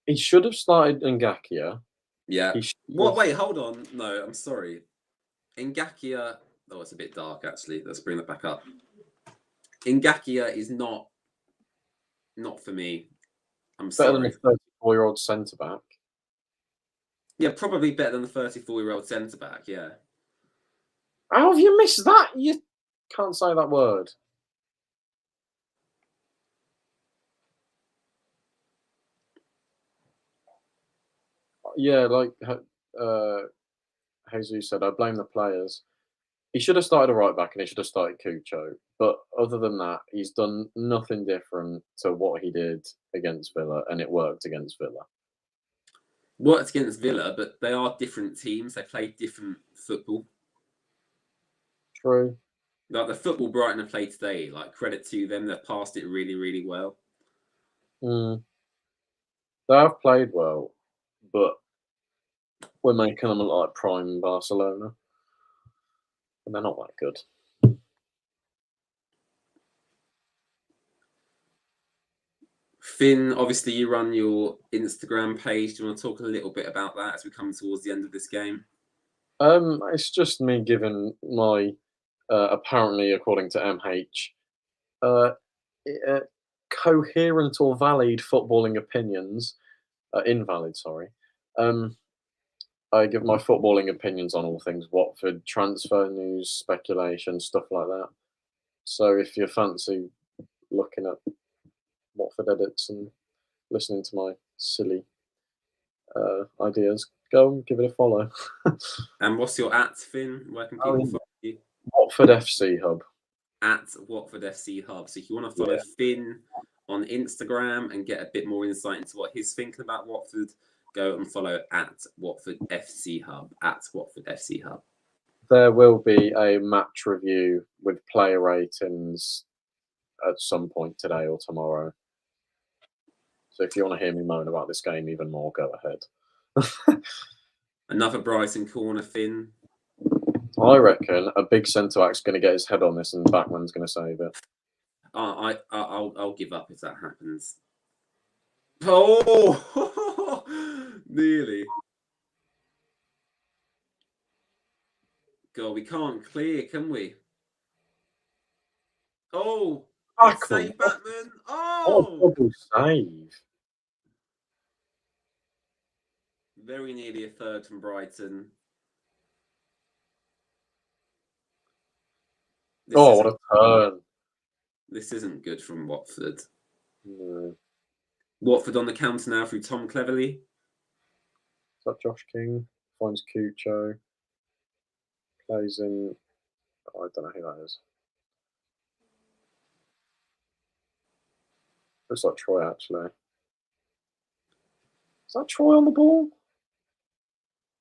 He should have started Ngakia. Yeah. What? Wait, hold on. No, I'm sorry. Ngakia... Oh, it's a bit dark, actually. Let's bring that back up. Ngakia is not for me. I'm better sorry. Than the 34-year-old centre-back. Yeah, probably better than the 34-year-old centre-back, yeah. How have you missed that? You can't say that word. Yeah, like Jesus said, I blame the players. He should have started a right back and he should have started Cucho. But other than that, he's done nothing different to what he did against Villa, and it worked against Villa. Worked against Villa, but they are different teams. They play different football. True. Like the football Brighton have played today, like credit to them, they've passed it really, really well. Mm. They have played well, but we're making them look like prime Barcelona, and they're not that good. Finn, obviously you run your Instagram page. Do you want to talk a little bit about that as we come towards the end of this game? It's just me giving my apparently, according to MH, uh, uh, coherent or valid footballing opinions. Invalid, sorry. Um, I give my footballing opinions on all things Watford, transfer news, speculation, stuff like that. So if you fancy looking at Watford edits and listening to my silly ideas, go and give it a follow. And what's your at, Finn? Where can people follow you? Watford FC Hub. At Watford FC Hub. So if you want to follow Yeah. Finn on Instagram and get a bit more insight into what he's thinking about Watford, go and follow at Watford FC Hub. At Watford FC Hub. There will be a match review with player ratings at some point today or tomorrow. So if you want to hear me moan about this game even more, go ahead. Another Brighton corner, Finn. I reckon a big centre back's going to get his head on this, and Backman's going to save it. I'll give up if that happens. Oh, nearly. God, we can't clear, can we? Oh, good save, Batman. Oh, double save. Very nearly a third from Brighton. What a turn. This isn't good from Watford. No. Watford on the counter now through Tom Cleverley. Is that Josh King? Finds Cucho. Plays in. Oh, I don't know who that is. Looks like Troy, actually. Is that Troy on the ball?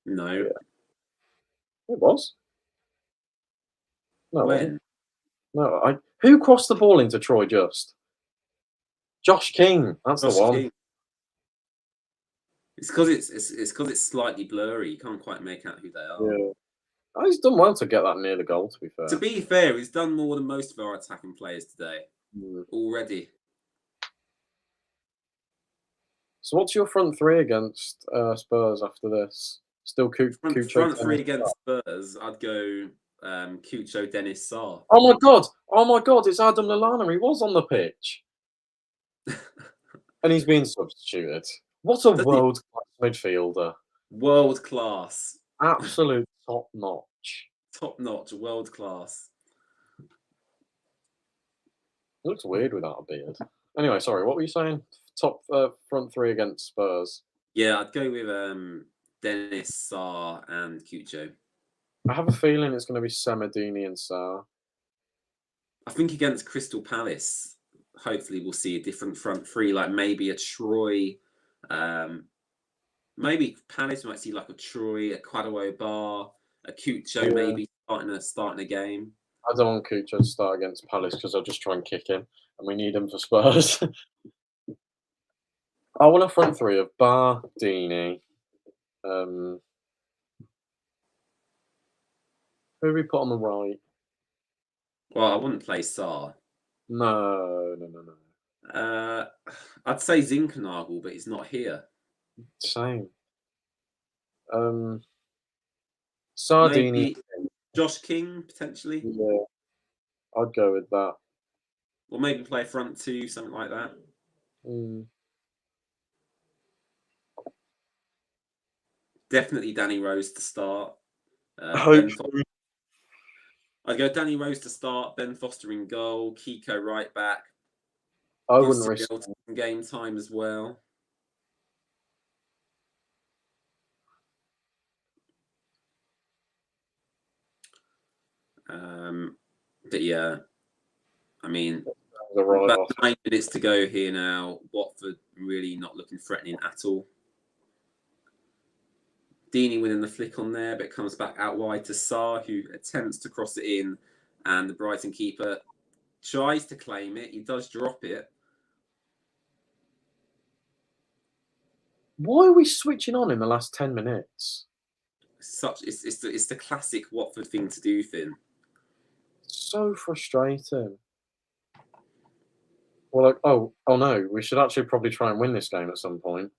No. Yeah. It was. No, it When? wasn't. No, who crossed the ball into Troy just? Josh King. That's Josh the one. King. It's because it's slightly blurry. You can't quite make out who they are. Yeah. Oh, he's done well to get that near the goal, to be fair. To be fair, he's done more than most of our attacking players today already. So what's your front three against Spurs after this? Still Cucho? Front three against Spurs, I'd go Cucho, Dennis, Sarr. Oh my god! It's Adam Lallana. He was on the pitch, and he's being substituted. What a world-class midfielder! World class, Absolute top notch. Top notch, world class. He looks weird without a beard. Anyway, sorry. What were you saying? Top front three against Spurs. Yeah, I'd go with Dennis, Sarr, and Cucho. I have a feeling it's going to be Samadini and Sarr. I think against Crystal Palace, hopefully we'll see a different front three, like maybe a Troy. Maybe Palace might see like a Troy, a Quadro Bar, a Cucho maybe starting a game. I don't want Cucho to start against Palace because I'll just try and kick him, and we need him for Spurs. I want a front three of Bar, Deeney. Who do we put on the right? Well, I wouldn't play Sarr. No. I'd say Zinkernagel, but he's not here. Same. Sardini. Maybe Josh King, potentially. Yeah, I'd go with that. Or maybe play front two, something like that. Definitely Danny Rose to start. I'd go Danny Rose to start, Ben Foster in goal, Kiko right back. I wouldn't risk game time as well. But yeah, I mean, about 9 minutes to go here now. Watford really not looking threatening at all. Deeney winning the flick on there, but comes back out wide to Sarr, who attempts to cross it in and the Brighton keeper tries to claim it. He does drop it. Why are we switching on in the last 10 minutes? It's the classic Watford thing to do, Finn. So frustrating. Well, like, oh no, we should actually probably try and win this game at some point.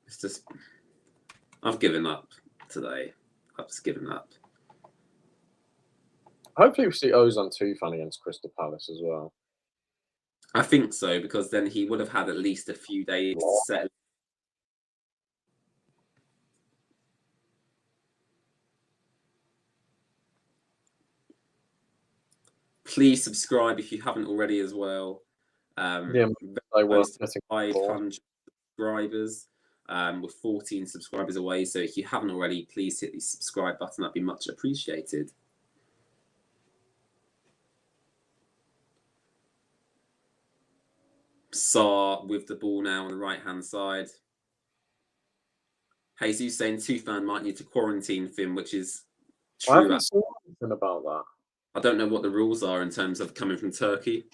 It's just, I've given up today. I've just given up. Hopefully we see Ozan Tufan against Crystal Palace as well. I think so, because then he would have had at least a few days to settle. Please subscribe if you haven't already as well. Yeah, they were 500 subscribers, with 14 subscribers away. So if you haven't already, please hit the subscribe button. That'd be much appreciated. Sarr with the ball now on the right-hand side. Jesus saying Tufan might need to quarantine, Finn, which is true. I haven't seen anything about that. I don't know what the rules are in terms of coming from Turkey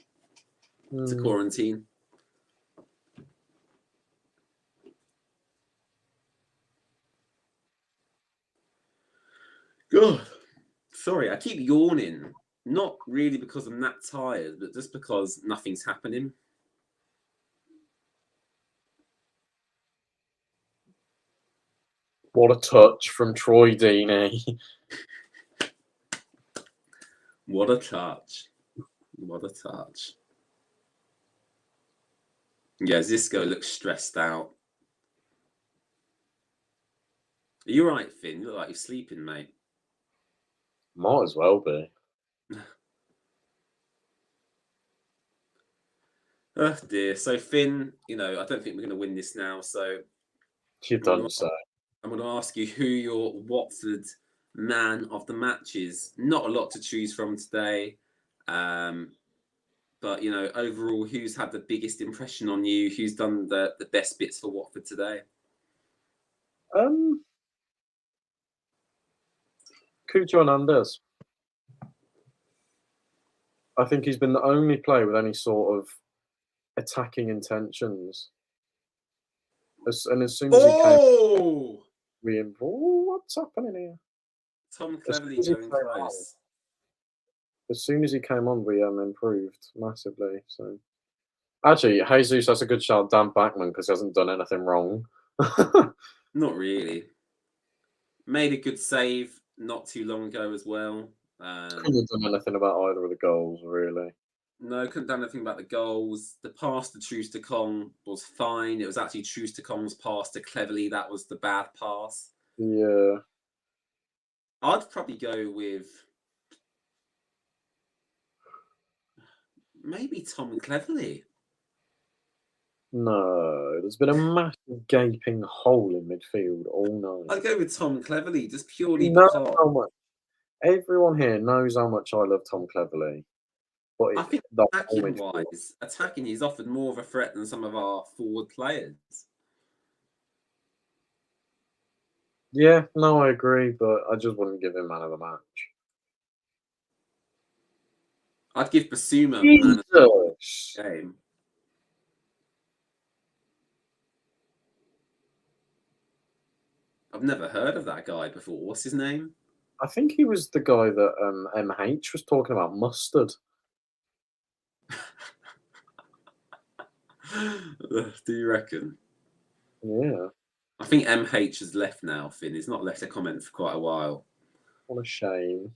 to quarantine. God, sorry, I keep yawning. Not really because I'm that tired, but just because nothing's happening. What a touch from Troy Deeney. What a touch. What a touch. Yeah, Zisco looks stressed out. Are you right, Finn? You look like you're sleeping, mate. Might as well be. Oh dear. So Finn, I don't think we're going to win this now. So You don't say. I'm going to ask you who your Watford man of the match is. Not a lot to choose from today. But, overall, who's had the biggest impression on you? Who's done the best bits for Watford today? Cucho Hernandez. I think he's been the only player with any sort of attacking intentions. As soon as he came, what's happening here? Tom Cleverley going close. As soon as he came on, we improved massively. So, actually, Jesus, that's a good shout, Dan Backman, because he hasn't done anything wrong. Not really. Made a good save not too long ago as well. Couldn't have done anything about either of the goals, really. No, couldn't do anything about the goals. The pass to Troost-Ekong was fine. It was actually Troost-Ekong's pass to Cleverley that was the bad pass. Yeah. I'd probably go with maybe Tom Cleverley. No, there's been a massive gaping hole in midfield all night. I'd go with Tom Cleverley just purely because everyone here knows how much I love Tom Cleverley. But I think attacking, he's offered more of a threat than some of our forward players. Yeah, no, I agree, but I just wouldn't give him man of the match. I'd give Basuma man of the game. I've never heard of that guy before. What's his name? I think he was the guy that MH was talking about, Mustard. Do you reckon? Yeah. I think MH has left now, Finn. He's not left a comment for quite a while. What a shame.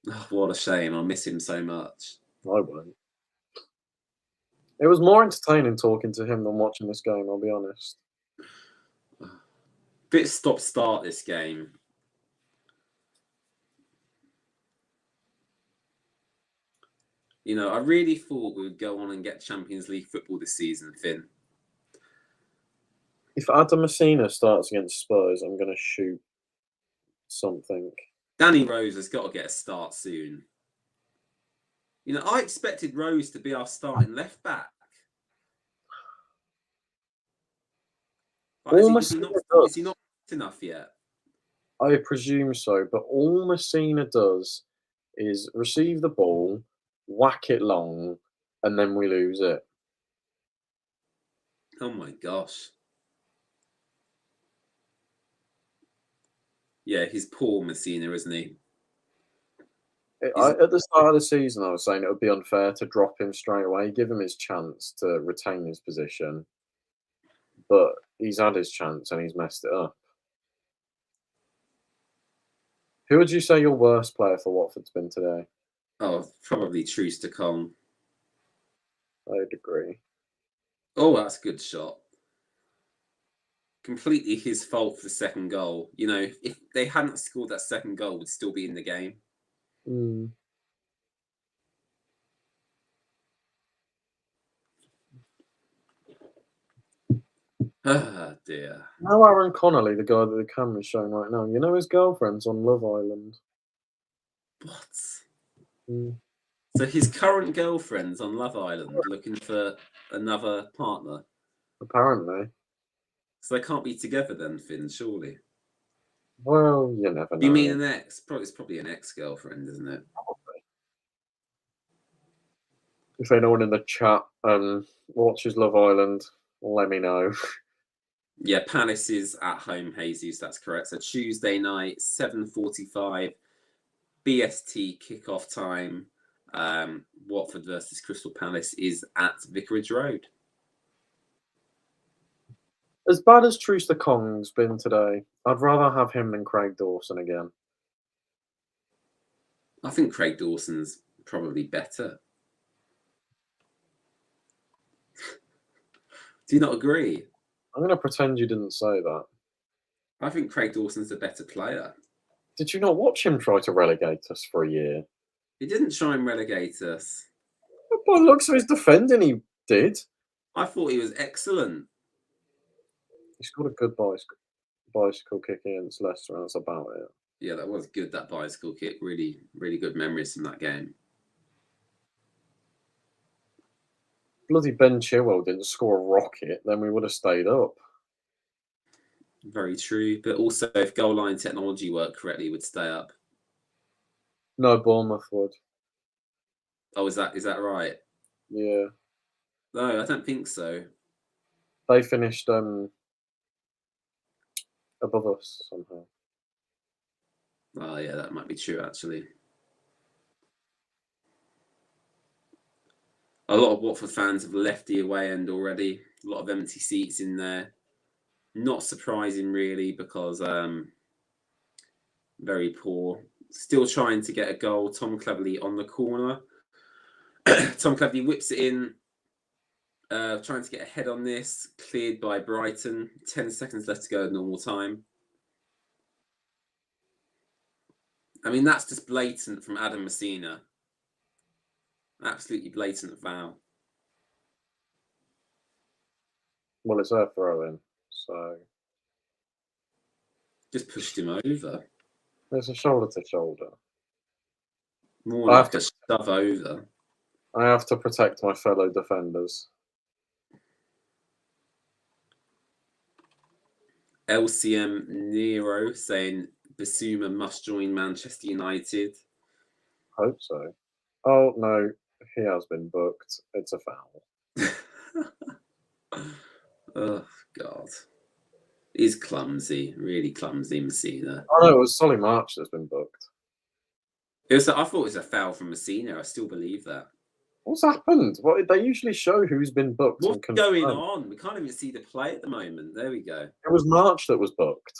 Oh, what a shame. I miss him so much. I won't. It was more entertaining talking to him than watching this game, I'll be honest. Bit stop-start this game. I really thought we would go on and get Champions League football this season, Finn. If Adam Messina starts against Spurs, I'm going to shoot something. Danny Rose has got to get a start soon. I expected Rose to be our starting left back. Is he not enough yet? I presume so, but all Messina does is receive the ball, whack it long, and then we lose it. Oh my gosh. Yeah, he's poor Messina, isn't he? At the start of the season, I was saying it would be unfair to drop him straight away, give him his chance to retain his position, but he's had his chance and he's messed it up. Who would you say your worst player for Watford's been today? Oh, probably Truce to Kong. I'd agree. Oh, that's a good shot. Completely his fault for the second goal. You know, if they hadn't scored that second goal, we'd still be in the game. Mm. Ah, dear. Now Aaron Connolly, the guy that the camera's showing right now, you know his girlfriend's on Love Island. What? Mm. So his current girlfriend's on Love Island looking for another partner. Apparently. So they can't be together then, Finn, surely. Well, you never know. You mean an ex? It's probably an ex-girlfriend, isn't it? Probably. If anyone in the chat watches Love Island, let me know. Yeah, Palace is at home, Jesus, that's correct. So Tuesday night, 7:45, BST kickoff time. Watford versus Crystal Palace is at Vicarage Road. As bad as Truce the Kong's been today, I'd rather have him than Craig Dawson again. I think Craig Dawson's probably better. Do you not agree? I'm going to pretend you didn't say that. I think Craig Dawson's a better player. Did you not watch him try to relegate us for a year? He didn't try and relegate us. By the looks of his defending, he did. I thought he was excellent. He scored a good bicycle kick against Leicester, and that's about it. Yeah, that was good, that bicycle kick. Really, really good memories from that game. Bloody Ben Chilwell didn't score a rocket, then we would have stayed up. Very true. But also, if goal line technology worked correctly, we'd stay up. No, Bournemouth would. Oh, is that right? Yeah. No, I don't think so. They finished above us somehow. Oh, yeah, that might be true, actually. A lot of Watford fans have left the away end already. A lot of empty seats in there. Not surprising, really, because very poor. Still trying to get a goal. Tom Cleverley on the corner. Tom Cleverley whips it in. Trying to get ahead on this. Cleared by Brighton. 10 seconds left to go at normal time. I mean, that's just blatant from Adam Messina. Absolutely blatant foul. Well, it's their throw in, so. Just pushed him over. There's a shoulder to shoulder. More like a shove over. I have to protect my fellow defenders. LCM Nero saying Basuma must join Manchester United. Hope so. Oh, no, he has been booked. It's a foul. Oh, God. He's clumsy, really clumsy, Messina. Oh, no, it was Solly March that's been booked. I thought it was a foul from Messina. I still believe that. What's happened? What they usually show who's been booked. What's going on? We can't even see the play at the moment. There we go. It was March that was booked.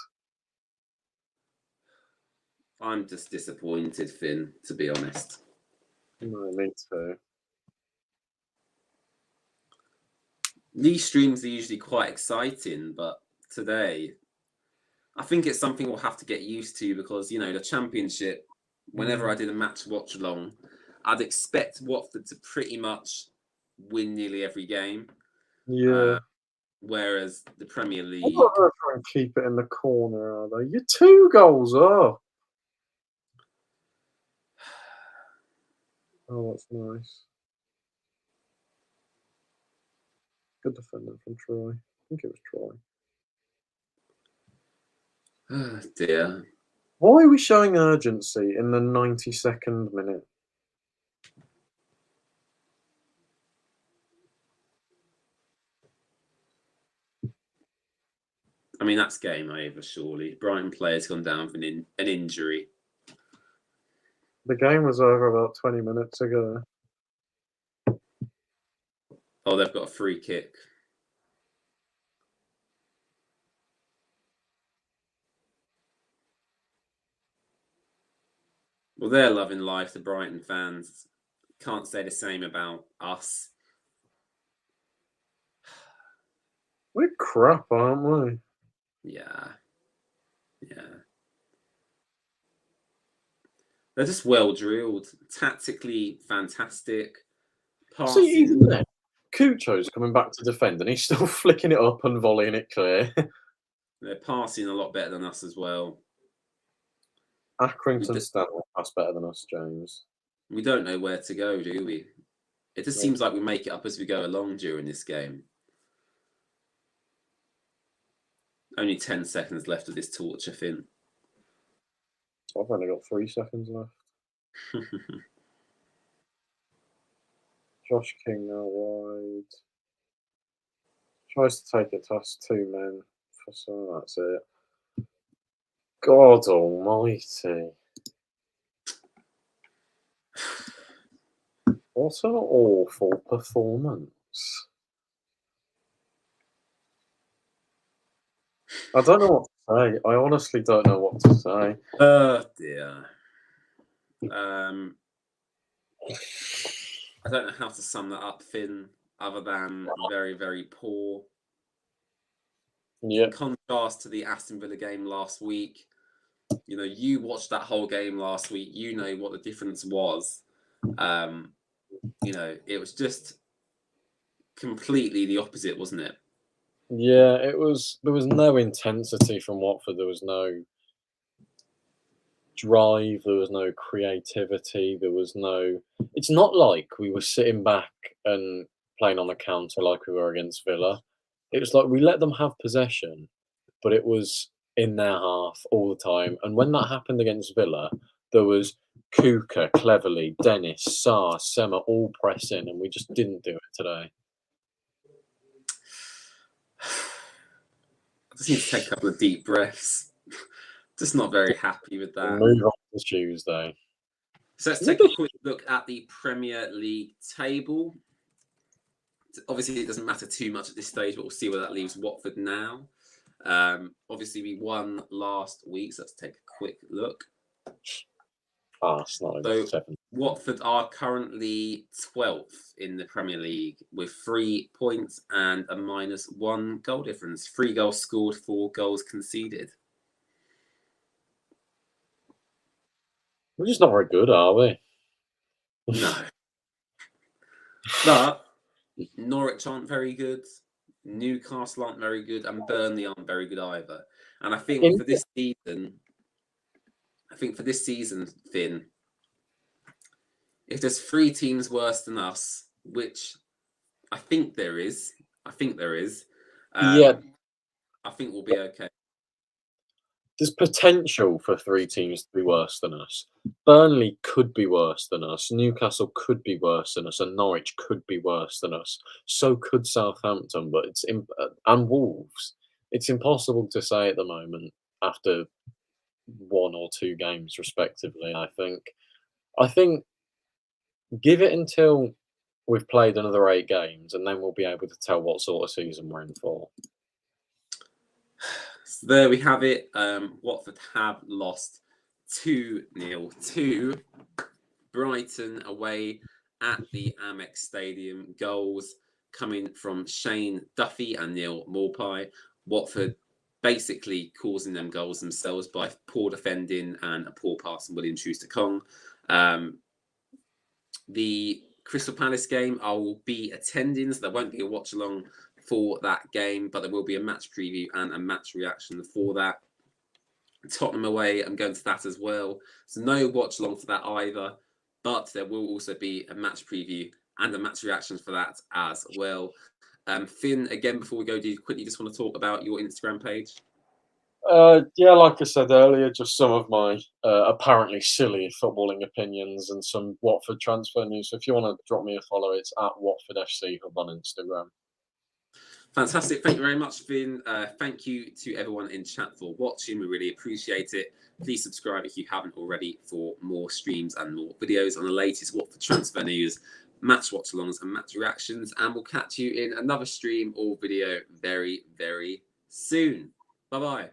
I'm just disappointed, Finn, to be honest. No, me too. These streams are usually quite exciting, but today, I think it's something we'll have to get used to because, you know, the Championship, whenever I did a match watch along, I'd expect Watford to pretty much win nearly every game. Yeah. Whereas the Premier League. I'm not going to try and keep it in the corner, are they? You're 2 goals up. Oh, that's nice. Good defender from Troy. I think it was Troy. Oh, dear. Why are we showing urgency in the 92nd minute? I mean, that's game over, surely. Brighton player's gone down for an injury. The game was over about 20 minutes ago. Oh, they've got a free kick. Well, they're loving life, the Brighton fans. Can't say the same about us. We're crap, aren't we? Yeah. They're just well drilled, tactically fantastic. See, Passing. even then, Cucho's coming back to defend and he's still flicking it up and volleying it clear. They're passing a lot better than us as well. Accrington Stanley pass better than us, James. We don't know where to go, do we? It just seems like we make it up as we go along during this game. Only 10 seconds left of this torture, Finn. I've only got 3 seconds left. Josh King now wide. Tries to take it past 2 men. So that's it. God almighty. What an awful performance. I don't know what to say. I honestly don't know what to say. Oh, dear. I don't know how to sum that up, Finn, other than very, very poor. Yeah. In contrast to the Aston Villa game last week, you know, you watched that whole game last week. You know what the difference was. You know, it was just completely the opposite, wasn't it? Yeah, it was. There was no intensity from Watford. There was no drive. There was no creativity. There was no. It's not like we were sitting back and playing on a counter like we were against Villa. It was like we let them have possession, but it was in their half all the time. And when that happened against Villa, there was Kuka, Cleverly, Dennis, Sarr, Sema all pressing, and we just didn't do it today. I just need to take a couple of deep breaths. Just not very happy with that. Move on to Tuesday. So let's take a quick look at the Premier League table. Obviously, it doesn't matter too much at this stage, but we'll see where that leaves Watford now. Obviously, we won last week, so let's take a quick look. Arsenal. So Watford are currently 12th in the Premier League with 3 points and a -1 goal difference. 3 goals scored, 4 goals conceded. We're just not very good, are we? No. But Norwich aren't very good, Newcastle aren't very good, and Burnley aren't very good either. And I think for this season, Finn, if there's 3 teams worse than us, which I think there is, yeah, I think we'll be okay. there's potential for 3 teams to be worse than us. Burnley could be worse than us. Newcastle could be worse than us, and Norwich could be worse than us. So could Southampton, but and Wolves. It's impossible to say at the moment after 1 or 2 games, respectively. I think give it until we've played another 8 games, and then we'll be able to tell what sort of season we're in for. So there we have it. Watford have lost 2-0 to Brighton away at the Amex Stadium. Goals coming from Shane Duffy and Neil Morpie. Watford basically causing them goals themselves by poor defending and a poor pass from William Schuster-Kong. The Crystal Palace game I will be attending, so there won't be a watch along for that game, but there will be a match preview and a match reaction for that. Tottenham away, I'm going to that as well. So no watch along for that either, but there will also be a match preview and a match reaction for that as well. Finn, again, before we go, do you quickly just want to talk about your Instagram page? Yeah, like I said earlier, just some of my apparently silly footballing opinions and some Watford transfer news. So if you want to drop me a follow, it's at Watford FC Hub on Instagram. Fantastic. Thank you very much, Vin. Thank you to everyone in chat for watching. We really appreciate it. Please subscribe if you haven't already for more streams and more videos on the latest Watford transfer news, match watch-alongs and match reactions. And we'll catch you in another stream or video very, very soon. Bye-bye.